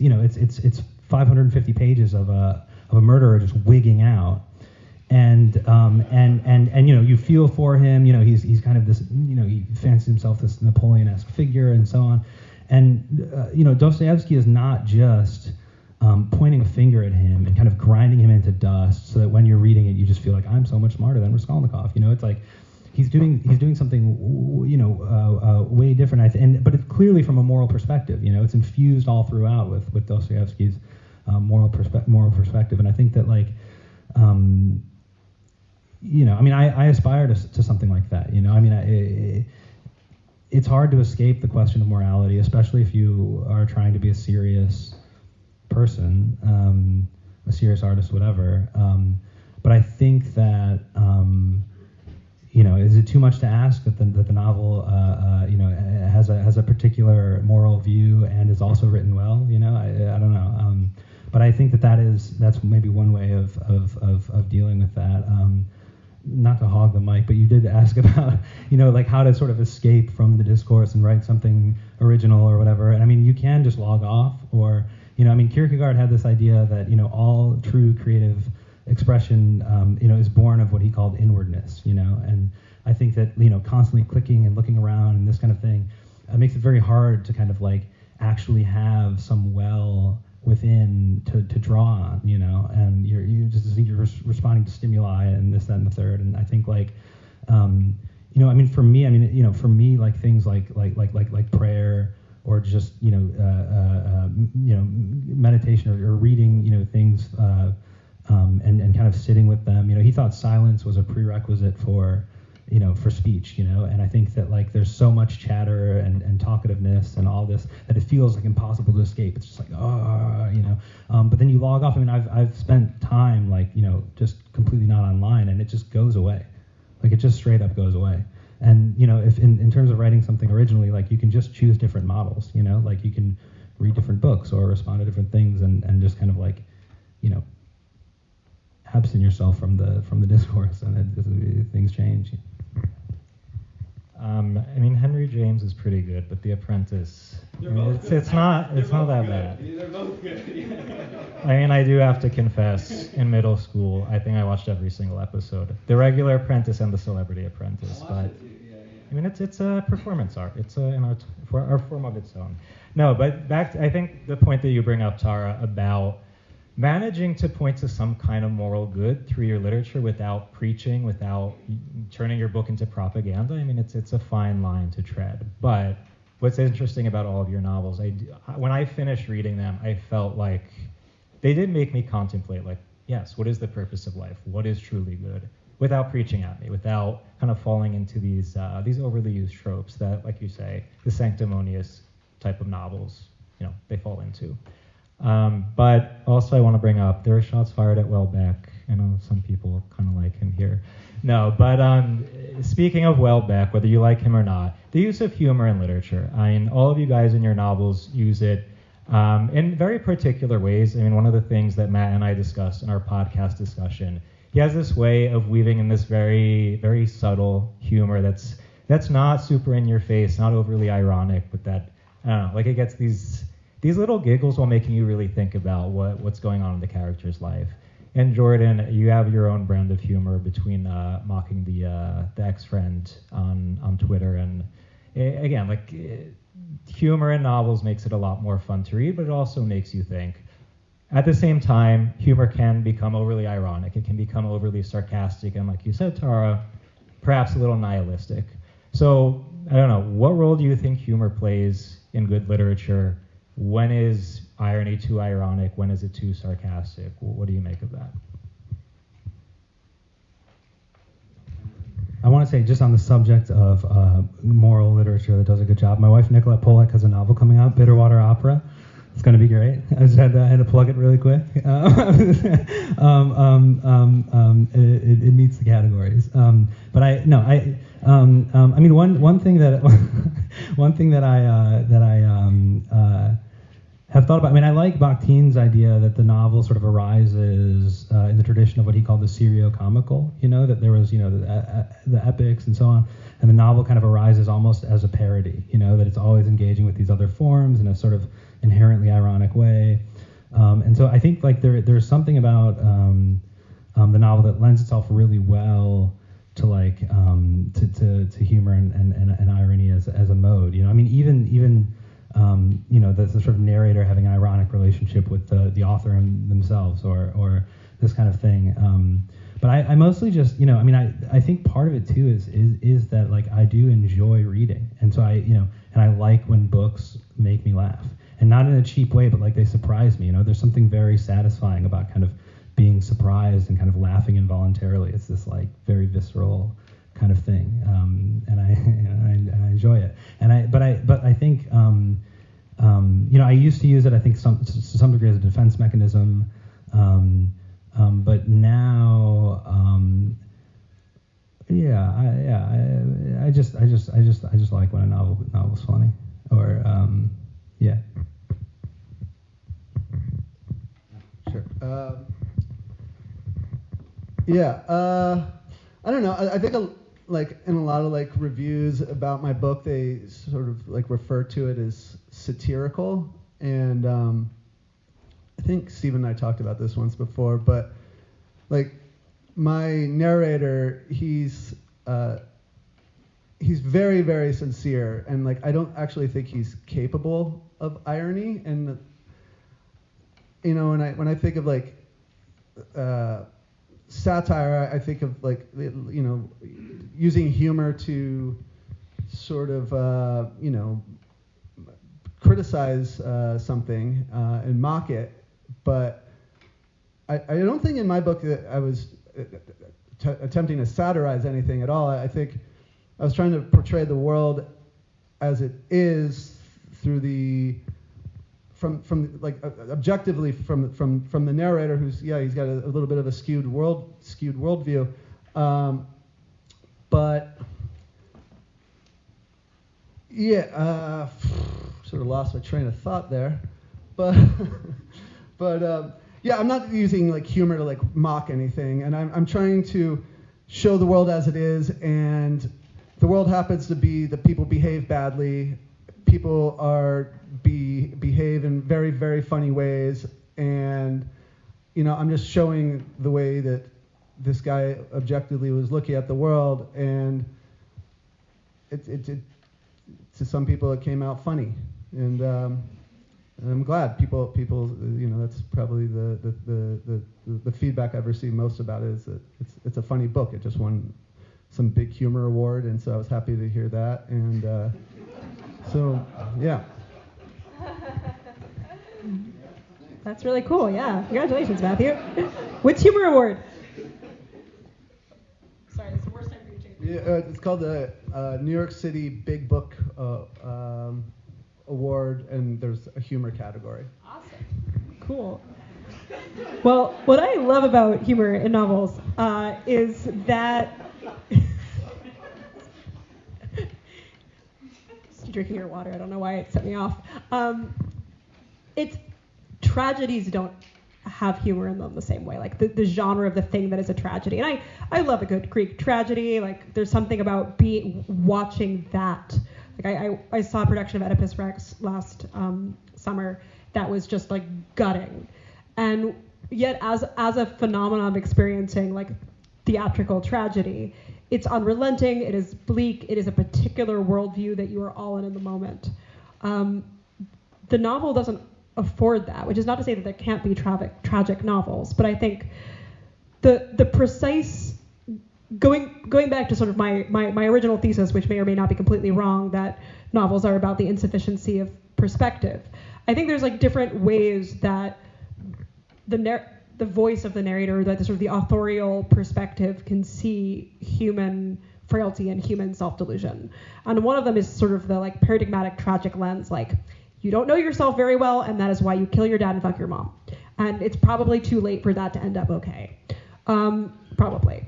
550 pages of a murderer just wigging out, and you feel for him. He's kind of this, he fancies himself this Napoleon-esque figure and so on, and Dostoevsky is not just pointing a finger at him and kind of grinding him into dust, so that when you're reading it, you just feel like I'm so much smarter than Raskolnikov. It's like he's doing something way different. But it's clearly from a moral perspective. It's infused all throughout with Dostoevsky's moral perspective, and I think that like I aspire to something like that. It's hard to escape the question of morality, especially if you are trying to be a serious person, a serious artist, whatever. But I think that is it too much to ask that the novel has a particular moral view and is also written well? I don't know. But I think that's maybe one way of dealing with that. not to hog the mic, but you did ask about, like how to sort of escape from the discourse and write something original or whatever. And I mean, you can just log off, or, Kierkegaard had this idea that, all true creative expression, is born of what he called inwardness, and I think that, constantly clicking and looking around and this kind of thing makes it very hard to kind of like actually have some well within to draw on, and you just think you're responding to stimuli and this, that, and the third. And I think like, for me, like things like prayer or just, meditation or reading, things, and kind of sitting with them. He thought silence was a prerequisite for speech, and I think that like there's so much chatter and talkativeness and all this that it feels like impossible to escape. It's just like, but then you log off. I mean, I've spent time like, just completely not online, and it just goes away. Like it just straight up goes away. And, if in terms of writing something originally, like you can just choose different models, like you can read different books or respond to different things and just kind of like, absent yourself from the discourse, and things change. Henry James is pretty good, but The Apprentice, it's not that bad. They're both good. I do have to confess, in middle school, I think I watched every single episode, The Regular Apprentice and The Celebrity Apprentice. But it's a performance art. It's an art form of its own. No, but back to, I think the point that you bring up, Tara, about managing to point to some kind of moral good through your literature without preaching, without turning your book into propaganda. It's a fine line to tread. But what's interesting about all of your novels, when I finished reading them, I felt like they did make me contemplate, like, yes, what is the purpose of life? What is truly good? Without preaching at me, without kind of falling into these overly used tropes that, like you say, the sanctimonious type of novels, they fall into. But also I want to bring up, there are shots fired at Welbeck. I know some people kind of like him here. No, but speaking of Welbeck, whether you like him or not, the use of humor in literature. All of you guys in your novels use it in very particular ways. One of the things that Matt and I discussed in our podcast discussion, he has this way of weaving in this very, very subtle humor that's not super in your face, not overly ironic, but that, I don't know, like it gets these little giggles while making you really think about what's going on in the character's life. And Jordan, you have your own brand of humor between mocking the ex-friend on Twitter, and again, like humor in novels makes it a lot more fun to read, but it also makes you think. At the same time, humor can become overly ironic. It can become overly sarcastic, and like you said, Tara, perhaps a little nihilistic. So I don't know, what role do you think humor plays in good literature? When is irony too ironic? When is it too sarcastic? What do you make of that? I want to say, just on the subject of moral literature that does a good job, my wife Nicolette Pollack has a novel coming out, Bitterwater Opera. It's going to be great. I just had to plug it really quick. It meets the categories. One thing that I have thought about. I like Bakhtin's idea that the novel sort of arises in the tradition of what he called the serio-comical. That there was, the epics and so on, and the novel kind of arises almost as a parody. That it's always engaging with these other forms in a sort of inherently ironic way. And so I think like there's something about the novel that lends itself really well to like to humor and irony as a mode. Even the sort of narrator having an ironic relationship with the author themselves, or this kind of thing. But I mostly just, I think part of it too is that like I do enjoy reading, and so and I like when books make me laugh, and not in a cheap way, but like they surprise me. There's something very satisfying about kind of being surprised and kind of laughing involuntarily. It's this like very visceral kind of thing, and I enjoy it. But I think I used to use it, I think, to some degree as a defense mechanism, but now I just like when a novel's funny, or yeah. Sure. I don't know. I think like in a lot of like reviews about my book, they sort of like refer to it as satirical, and I think Steve and I talked about this once before, but like my narrator, he's very, very sincere, and like I don't actually think he's capable of irony. And you know, when I think of like satire, I think of like, you know, using humor to sort of you know, criticize something and mock it. But I don't think in my book that I was attempting to satirize anything at all. I think I was trying to portray the world as it is through from like objectively from the narrator, who's he's got a little bit of a skewed worldview, but sort of lost my train of thought there, but yeah, I'm not using like humor to like mock anything, and I'm trying to show the world as it is, and the world happens to be that people behave badly, people behave in very, very funny ways, and you know, I'm just showing the way that this guy objectively was looking at the world, and it to some people it came out funny, and I'm glad people you know, that's probably the feedback I've received most about it, is that it's a funny book. It just won some big humor award, and so I was happy to hear that, and so yeah. That's really cool. Yeah, congratulations, Matthew. Which humor award? Sorry, that's the worst time for you to change. Yeah, it's called the New York City Big Book Award, and there's a humor category. Awesome. Cool. Well, what I love about humor in novels is that just drinking your water. I don't know why it set me off. It's tragedies don't have humor in them the same way. Like the genre of the thing that is a tragedy, and I love a good Greek tragedy. Like there's something about watching that. Like I saw a production of Oedipus Rex last summer that was just like gutting, and yet as a phenomenon of experiencing like theatrical tragedy, it's unrelenting, it is bleak, it is a particular worldview that you are all in the moment. The novel doesn't afford that, which is not to say that there can't be tragic novels, but I think the precise going back to sort of my original thesis, which may or may not be completely wrong, that novels are about the insufficiency of perspective. I think there's like different ways that the voice of the narrator, that the sort of the authorial perspective, can see human frailty and human self-delusion. And one of them is sort of the like paradigmatic tragic lens, like you don't know yourself very well, and that is why you kill your dad and fuck your mom. And it's probably too late for that to end up okay. Probably.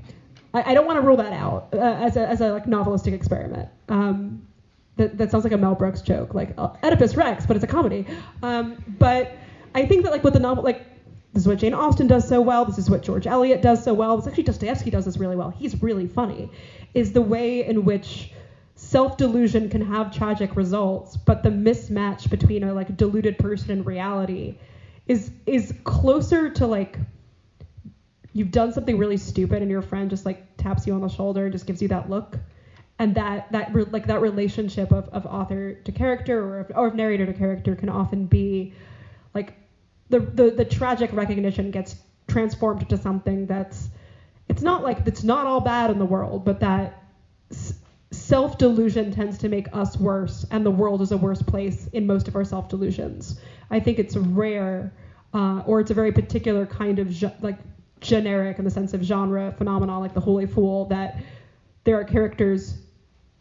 I don't want to rule that out as a like novelistic experiment. That sounds like a Mel Brooks joke, like Oedipus Rex, but it's a comedy. But I think that like with the novel, like this is what Jane Austen does so well. This is what George Eliot does so well. This actually Dostoevsky does this really well. He's really funny. Is the way in which self-delusion can have tragic results, but the mismatch between a like deluded person and reality is closer to like you've done something really stupid and your friend just like taps you on the shoulder and just gives you that look, and that relationship of author to character or of narrator to character can often be like the tragic recognition gets transformed into something that's not all bad in the world, but that self-delusion tends to make us worse, and the world is a worse place in most of our self-delusions. I think it's rare, or it's a very particular kind of generic in the sense of genre phenomenon, like the Holy Fool, that there are characters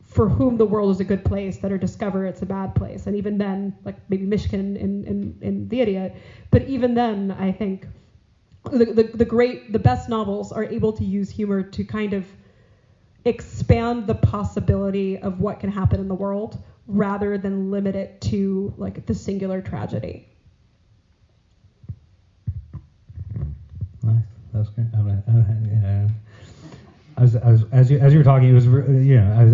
for whom the world is a good place that discover it's a bad place. And even then, like maybe Mishkin in The Idiot, but even then, I think the best novels are able to use humor to kind of expand the possibility of what can happen in the world rather than limit it to like the singular tragedy. Nice, that's great. as you were talking, it was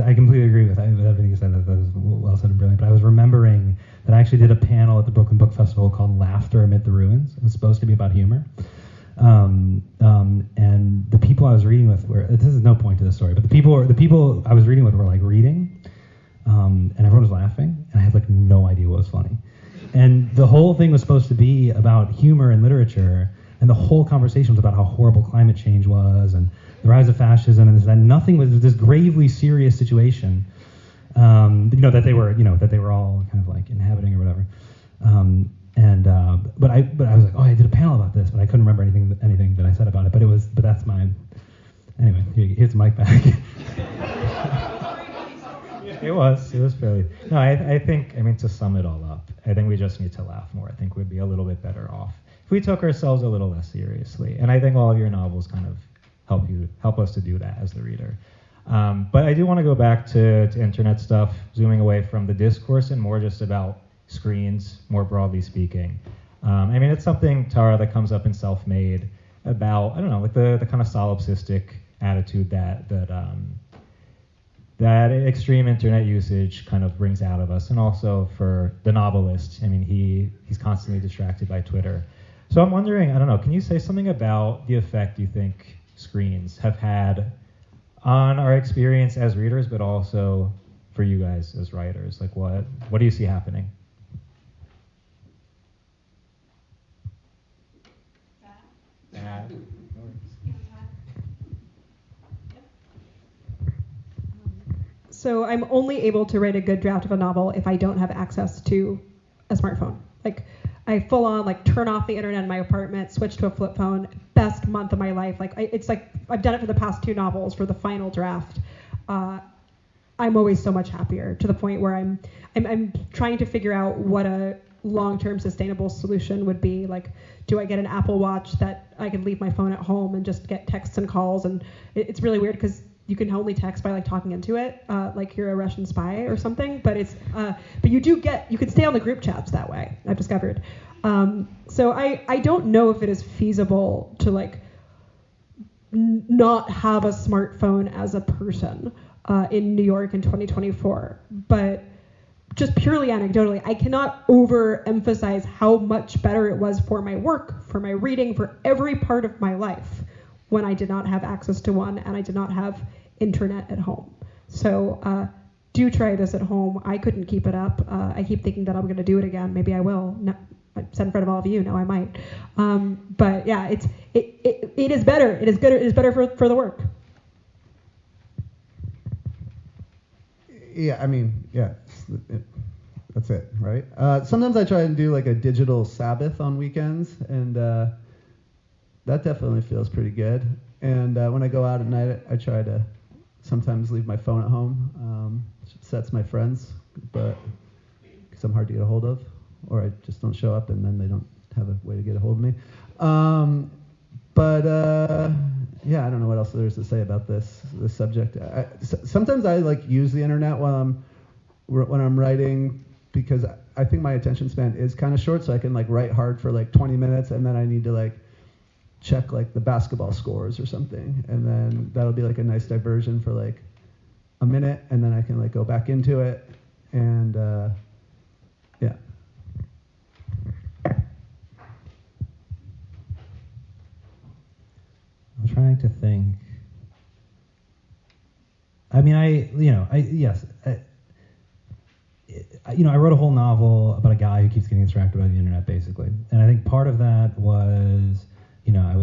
I completely agree with everything you said. That was well said and brilliant. But I was remembering that I actually did a panel at the Brooklyn Book Festival called "Laughter Amid the Ruins." It was supposed to be about humor. And the people I was reading with were, this is no point to the story, but the people I was reading with were like reading, and everyone was laughing, and I had like no idea what was funny. And the whole thing was supposed to be about humor and literature, and the whole conversation was about how horrible climate change was and the rise of fascism and this and that. Nothing was this gravely serious situation, that they were all kind of like inhabiting or whatever. But I was like, oh, I did a panel about this, but I couldn't remember anything that I said about it. But that's my, anyway. Here's the mic back. It was fairly. No, I think to sum it all up, I think we just need to laugh more. I think we'd be a little bit better off if we took ourselves a little less seriously. And I think all of your novels kind of help us to do that as the reader. But I do want to go back to internet stuff, zooming away from the discourse and more just about screens, more broadly speaking. It's something, Tara, that comes up in Self-Made about, I don't know, like the kind of solipsistic attitude that extreme internet usage kind of brings out of us, and also for the novelist. He's constantly distracted by Twitter. So I'm wondering, I don't know, can you say something about the effect you think screens have had on our experience as readers, but also for you guys as writers? Like what do you see happening? So I'm only able to write a good draft of a novel if I don't have access to a smartphone. Like I full on turn off the internet in my apartment, switch to a flip phone. Best month of my life. It's like I've done it for the past 2 novels for the final draft. I'm always so much happier, to the point where I'm trying to figure out what a long-term sustainable solution would be. Like, do I get an Apple Watch that I can leave my phone at home and just get texts and calls? And it's really weird because you can only text by talking into it, like you're a Russian spy or something. But but you can stay on the group chats that way, I've discovered. So I don't know if it is feasible to not have a smartphone as a person in New York in 2024. But just purely anecdotally, I cannot overemphasize how much better it was for my work, for my reading, for every part of my life when I did not have access to one and I did not have internet at home. So do try this at home. I couldn't keep it up. I keep thinking that I'm going to do it again. Maybe I will. No, I said in front of all of you. No, I might. But yeah, it is better. It is good. It is better for the work. Yeah, that's it, right? Sometimes I try and do a digital Sabbath on weekends, and that definitely feels pretty good. And when I go out at night, I try to sometimes leave my phone at home. Upsets my friends, but because I'm hard to get a hold of, or I just don't show up, and then they don't have a way to get a hold of me. Yeah, I don't know what else there is to say about this subject. Sometimes I use the internet when I'm writing, because I think my attention span is kind of short, so I can write hard for 20 minutes, and then I need to check the basketball scores or something, and then that'll be a nice diversion for a minute, and then I can go back into it, and yeah. I'm trying to think. I wrote a whole novel about a guy who keeps getting distracted by the internet, basically. And I think part of that was, I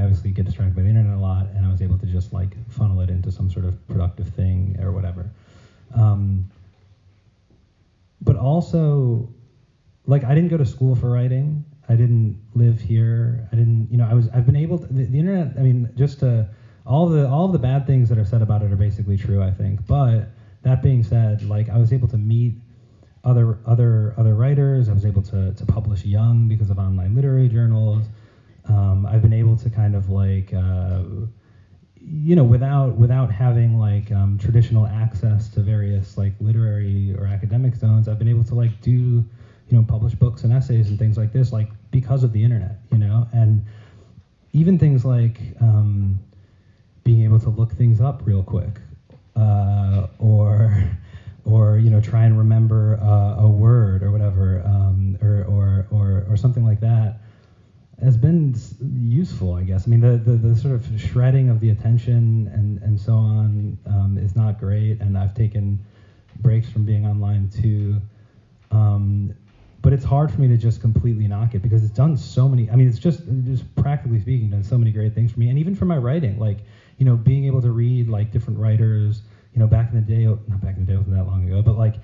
obviously get distracted by the internet a lot, and I was able to just funnel it into some sort of productive thing or whatever. But also, I didn't go to school for writing. I didn't live here. I've been able to, the internet, all of the bad things that are said about it are basically true, I think. But that being said, I was able to meet other writers. I was able to publish young because of online literary journals. I've been able to kind of without having traditional access to various literary or academic zones, I've been able to do publish books and essays and things like this, because of the internet, and even things able to look things up real quick, or try and remember a word or whatever, or something like that, has been useful, I guess. I mean, the sort of shredding of the attention and so on is not great, and I've taken breaks from being online too. But it's hard for me to just completely knock it, because it's done so many, I mean, it's just practically speaking, done so many great things for me, and even for my writing, like, being able to read like different writers, back in the day, not back in the day, wasn't that long ago, but like,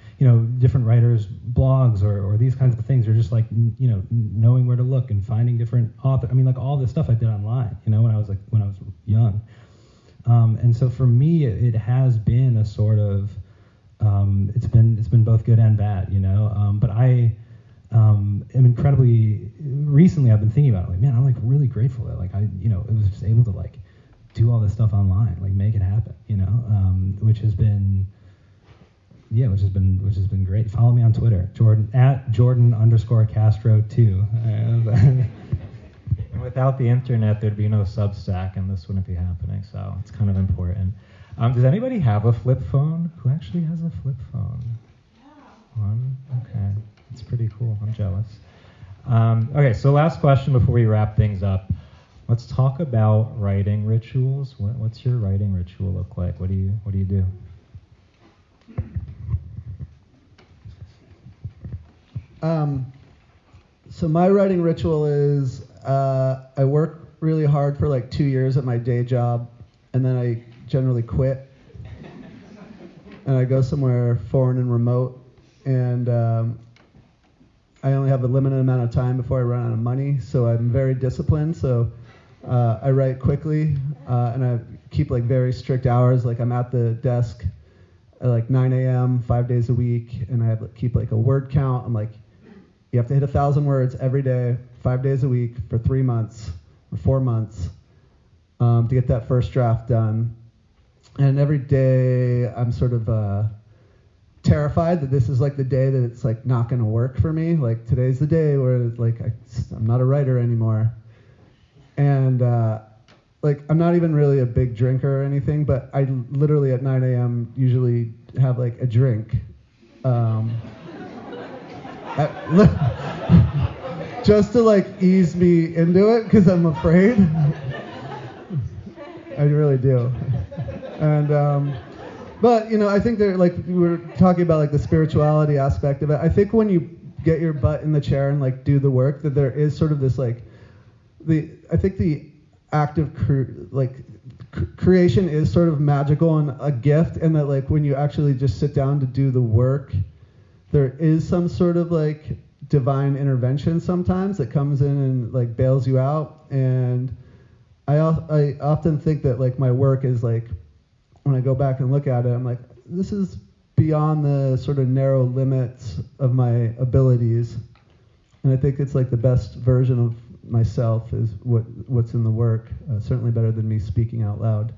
different writers' blogs or these kinds of things, or just like, knowing where to look and finding different authors. I mean, like all this stuff I did online, when I was young. And so for me, it has been a sort of, it's been both good and bad, but I am incredibly, recently I've been thinking about it, like, man, I'm like really grateful that like it was just able to like do all this stuff online, like make it happen, which has been great. Follow me on Twitter, Jordan@Jordan_Castro2. And without the internet, there'd be no Substack, and this wouldn't be happening. So it's kind of important. Does anybody have a flip phone? Who actually has a flip phone? Yeah. One? Okay. That's pretty cool. I'm jealous. Okay, so last question before we wrap things up. Let's talk about writing rituals. What's your writing ritual look like? What do you do? So my writing ritual is I work really hard for like 2 years at my day job, and then I generally quit, and I go somewhere foreign and remote, and I only have a limited amount of time before I run out of money, so I'm very disciplined. So I write quickly, and I keep like very strict hours. Like I'm at the desk at like 9 a.m. 5 days a week, and I keep like a word count. I'm like, you have to hit 1,000 words every day, 5 days a week for 3 months or 4 months to get that first draft done. And every day I'm sort of terrified that this is like the day that it's like not going to work for me. Like today's the day where like I'm not a writer anymore. And like I'm not even really a big drinker or anything, but I literally at 9 a.m. usually have like a drink. Just to like ease me into it, because I'm afraid. I really do. And but I think like we were talking about like the spirituality aspect of it. I think when you get your butt in the chair and like do the work, that there is sort of this like I think the act of creation is sort of magical and a gift, and that like when you actually just sit down to do the work, there is some sort of like divine intervention sometimes that comes in and like bails you out. And I often think that like my work is like, when I go back and look at it, I'm like, this is beyond the sort of narrow limits of my abilities, and I think it's like the best version of myself is what's in the work. Certainly better than me speaking out loud.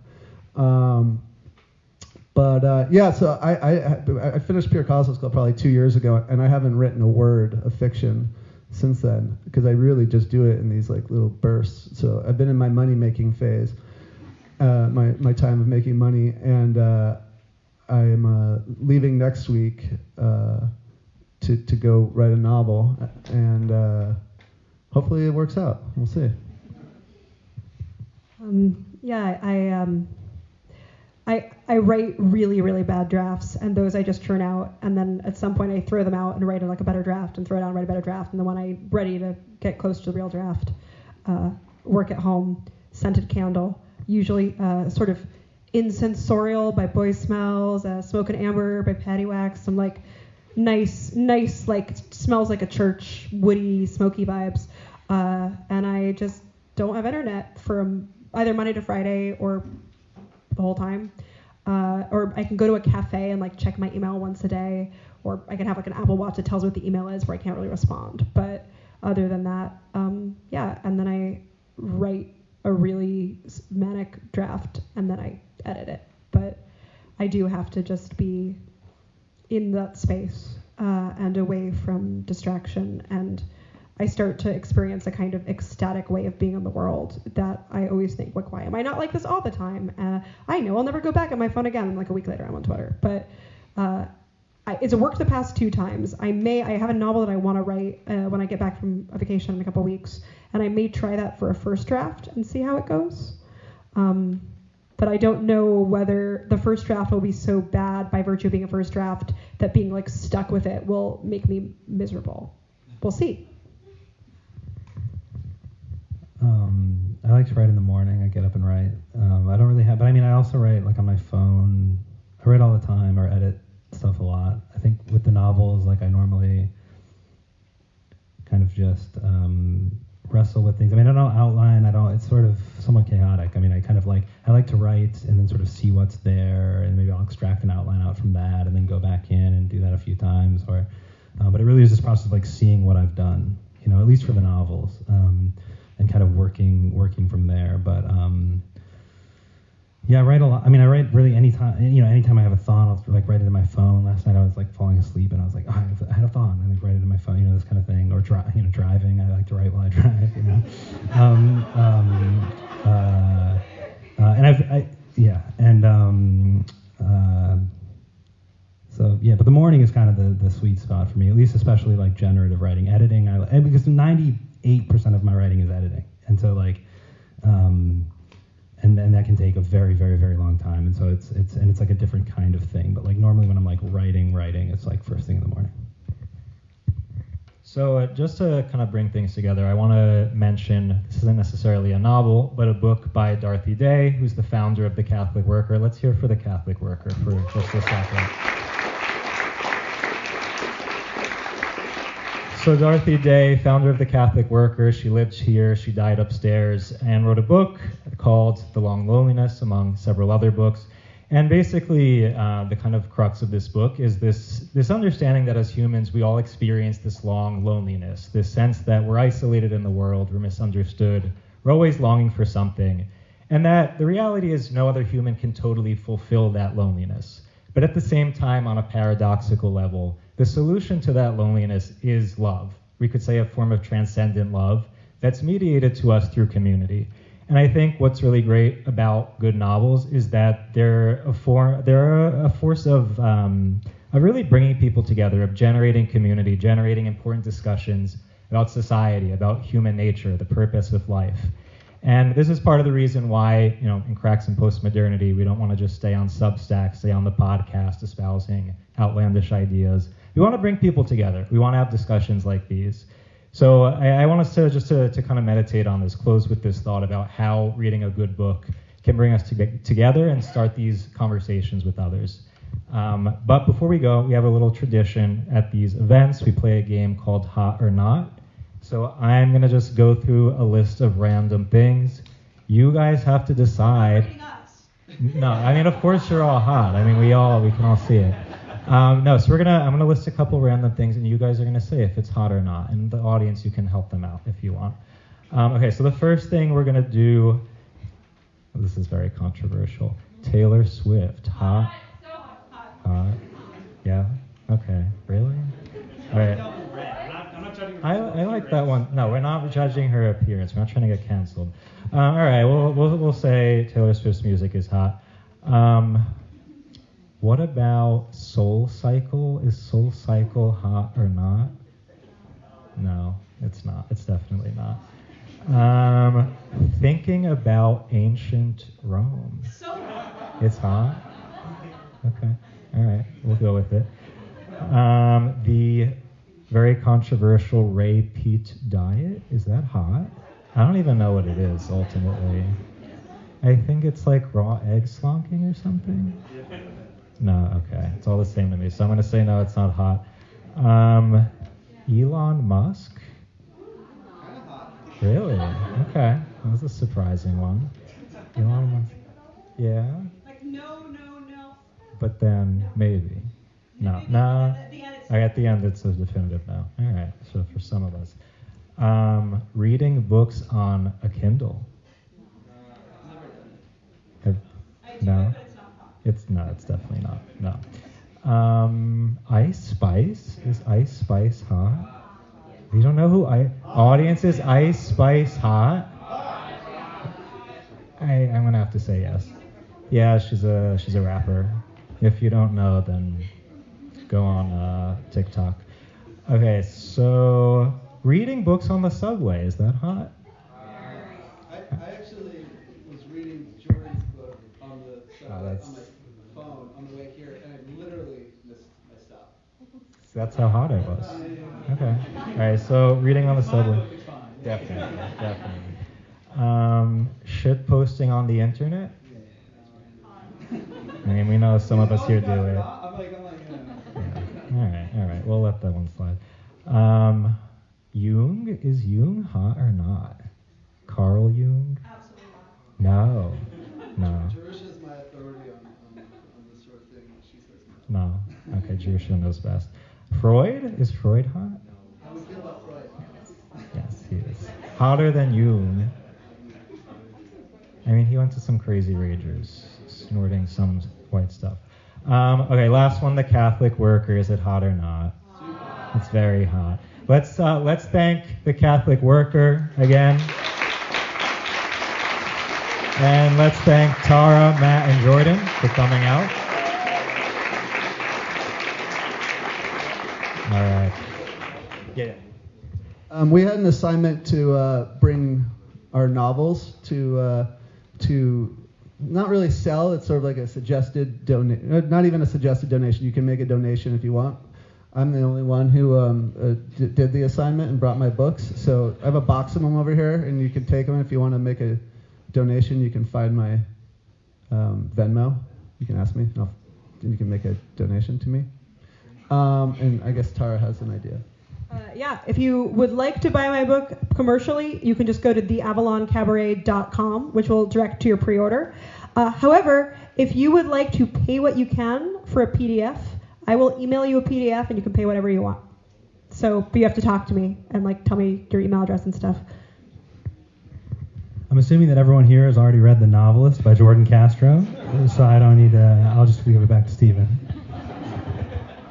Yeah, so I finished Pure Cosmos Club probably 2 years ago, and I haven't written a word of fiction since then, because I really just do it in these like little bursts. So I've been in my money making phase, my time of making money, and I am leaving next week to go write a novel, and hopefully it works out. We'll see. I write really, really bad drafts, and those I just churn out, and then at some point I throw them out and write like a better draft, and throw it out and write a better draft, and then when I'm ready to get close to the real draft, work at home, scented candle, usually sort of Incensorial by Boy Smells, Smoke and Amber by Patty Wax, some like nice like smells like a church, woody, smoky vibes, and I just don't have internet from either Monday to Friday or the whole time, or I can go to a cafe and like check my email once a day, or I can have like an Apple Watch that tells me what the email is where I can't really respond. But other than that, and then I write a really manic draft and then I edit it. But I do have to just be in that space and away from distraction and I start to experience a kind of ecstatic way of being in the world that I always think, like, why am I not like this all the time? I know I'll never go back on my phone again. And like a week later, I'm on Twitter. But it's worked the past 2 times. I have a novel that I want to write when I get back from a vacation in a couple weeks, and I may try that for a first draft and see how it goes. But I don't know whether the first draft will be so bad by virtue of being a first draft that being like stuck with it will make me miserable. We'll see. I like to write in the morning. I get up and write. I don't really have, but I mean, I also write like on my phone. I write all the time or edit stuff a lot. I think with the novels, like I normally kind of just wrestle with things. I mean, I don't outline. It's sort of somewhat chaotic. I mean, I like to write and then sort of see what's there, and maybe I'll extract an outline out from that and then go back in and do that a few times. But it really is this process of like seeing what I've done, at least for the novels, and kind of working from there. But yeah, I write a lot. I mean, I write really anytime I have a thought, I'll like write it in my phone. Last night I was like falling asleep and I was like, oh, I had a thought, and I like write it in my phone, this kind of thing. Or driving, I like to write while I drive, but the morning is kind of the sweet spot for me, at least especially like generative writing. Editing, because 98% of my writing is editing, and so like, and that can take a very, very, very long time, and so it's like a different kind of thing. But like normally when I'm like writing, it's like first thing in the morning. So just to kind of bring things together, I want to mention, this isn't necessarily a novel, but a book by Dorothy Day, who's the founder of The Catholic Worker. Let's hear for The Catholic Worker for just a second. So Dorothy Day, founder of The Catholic Worker, she lived here, she died upstairs, and wrote a book called The Long Loneliness, among several other books. And basically, the kind of crux of this book is this understanding that as humans, we all experience this long loneliness, this sense that we're isolated in the world, we're misunderstood, we're always longing for something, and that the reality is no other human can totally fulfill that loneliness. But at the same time, on a paradoxical level, the solution to that loneliness is love. We could say a form of transcendent love that's mediated to us through community. And I think what's really great about good novels is that they're a force of really bringing people together, of generating community, generating important discussions about society, about human nature, the purpose of life. And this is part of the reason why, in Cracks and Postmodernity, we don't want to just stay on Substack, stay on the podcast espousing outlandish ideas. We want to bring people together. We want to have discussions like these. So I want us to kind of meditate on this, close with this thought about how reading a good book can bring us together and start these conversations with others. But before we go, we have a little tradition at these events. We play a game called Hot or Not. So I'm going to just go through a list of random things. You guys have to decide. No, I mean, of course you're all hot. I mean, we can all see it. So I'm gonna list a couple random things, and you guys are gonna say if it's hot or not. And the audience, you can help them out if you want. Okay, so the first thing we're gonna do, this is very controversial. Taylor Swift, hot? Hot? Yeah? Okay, really? All right. I like that one. No, we're not judging her appearance. We're not trying to get canceled. All right, we'll say Taylor Swift's music is hot. What about Soul Cycle? Is Soul Cycle hot or not? No, it's not. It's definitely not. Thinking about ancient Rome. It's hot? Okay. All right. We'll go with it. The very controversial Ray Peat diet. Is that hot? I don't even know what it is, ultimately. I think it's like raw egg slonking or something. No, okay. It's all the same to me. So I'm going to say no, it's not hot. Elon Musk? Really? Okay. That was a surprising one. Elon Musk. Yeah? Like, no. But then, maybe. No. At the end, it's a definitive no. All right. So for some of us. Reading books on a Kindle. No? It's definitely not. No. Ice Spice? Is Ice Spice hot? You don't know who Audience is Ice Spice Hot? I'm gonna have to say yes. Yeah, she's a rapper. If you don't know, then go on TikTok. Okay, so reading books on the subway, is that hot? I actually was reading Jordan's book on the subway, on my phone on the way here, and I literally missed my stop. That's how hot it was. Okay. All right, so reading on the subway. Definitely. Shit posting on the internet? I mean, we know some of us here do it. Yeah. All right. We'll let that one slide. Jung? Is Jung hot or not? Carl Jung? Absolutely not. No. Jerusha's my authority on this sort of thing. She says no. No. Okay, Jerusha knows best. Freud? Is Freud hot? How do we feel about Freud? Yes, he is. Hotter than Jung. I mean, he went to some crazy ragers, snorting some white stuff. Okay, last one, the Catholic worker. Is it hot or not? It's very hot. Let's thank the Catholic worker again. And let's thank Tara, Matt, and Jordan for coming out. All right. Get it. We had an assignment to bring our novels to not really sell. It's sort of like a suggested donation. Not even a suggested donation. You can make a donation if you want. I'm the only one who did the assignment and brought my books. So I have a box of them over here, and you can take them if you want to make a donation. You can find my Venmo. You can ask me. You can make a donation to me. And I guess Tara has an idea. Yeah, if you would like to buy my book commercially, you can just go to theavaloncabaret.com, which will direct to your pre-order. However, if you would like to pay what you can for a PDF, I will email you a PDF and you can pay whatever you want. But you have to talk to me and tell me your email address and stuff. I'm assuming that everyone here has already read The Novelist by Jordan Castro, so I don't need to, I'll just give it back to Stephen.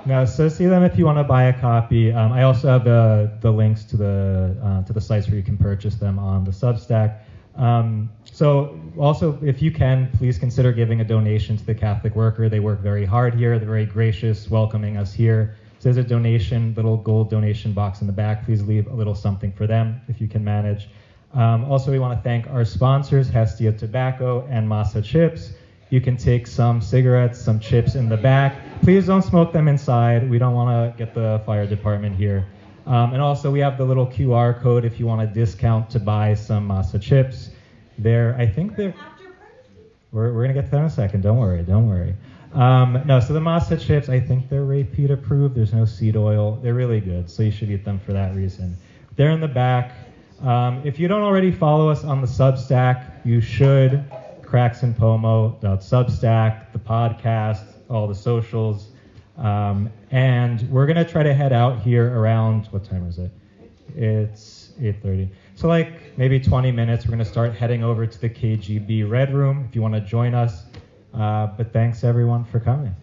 No, so see them if you want to buy a copy. I also have the links to the sites where you can purchase them on the Substack. So also, if you can, please consider giving a donation to the Catholic Worker. They work very hard here. They're very gracious, welcoming us here. So there's a donation, little gold donation box in the back. Please leave a little something for them if you can manage. Also, we want to thank our sponsors, Hestia Tobacco and Masa Chips. You can take some cigarettes, some chips in the back. Please don't smoke them inside. We don't want to get the fire department here. And also, we have the little QR code if you want a discount to buy some Masa chips. I think they're... We're going to get to that in a second. Don't worry. No, so the Masa chips, I think they're Repeat approved. There's no seed oil. They're really good, so you should eat them for that reason. They're in the back. If you don't already follow us on the Substack, you should. cracksandpomo.substack, the podcast, all the socials. And we're going to try to head out here around, what time is it? It's 8:30. So maybe 20 minutes, we're going to start heading over to the KGB Red Room if you want to join us. But thanks everyone for coming.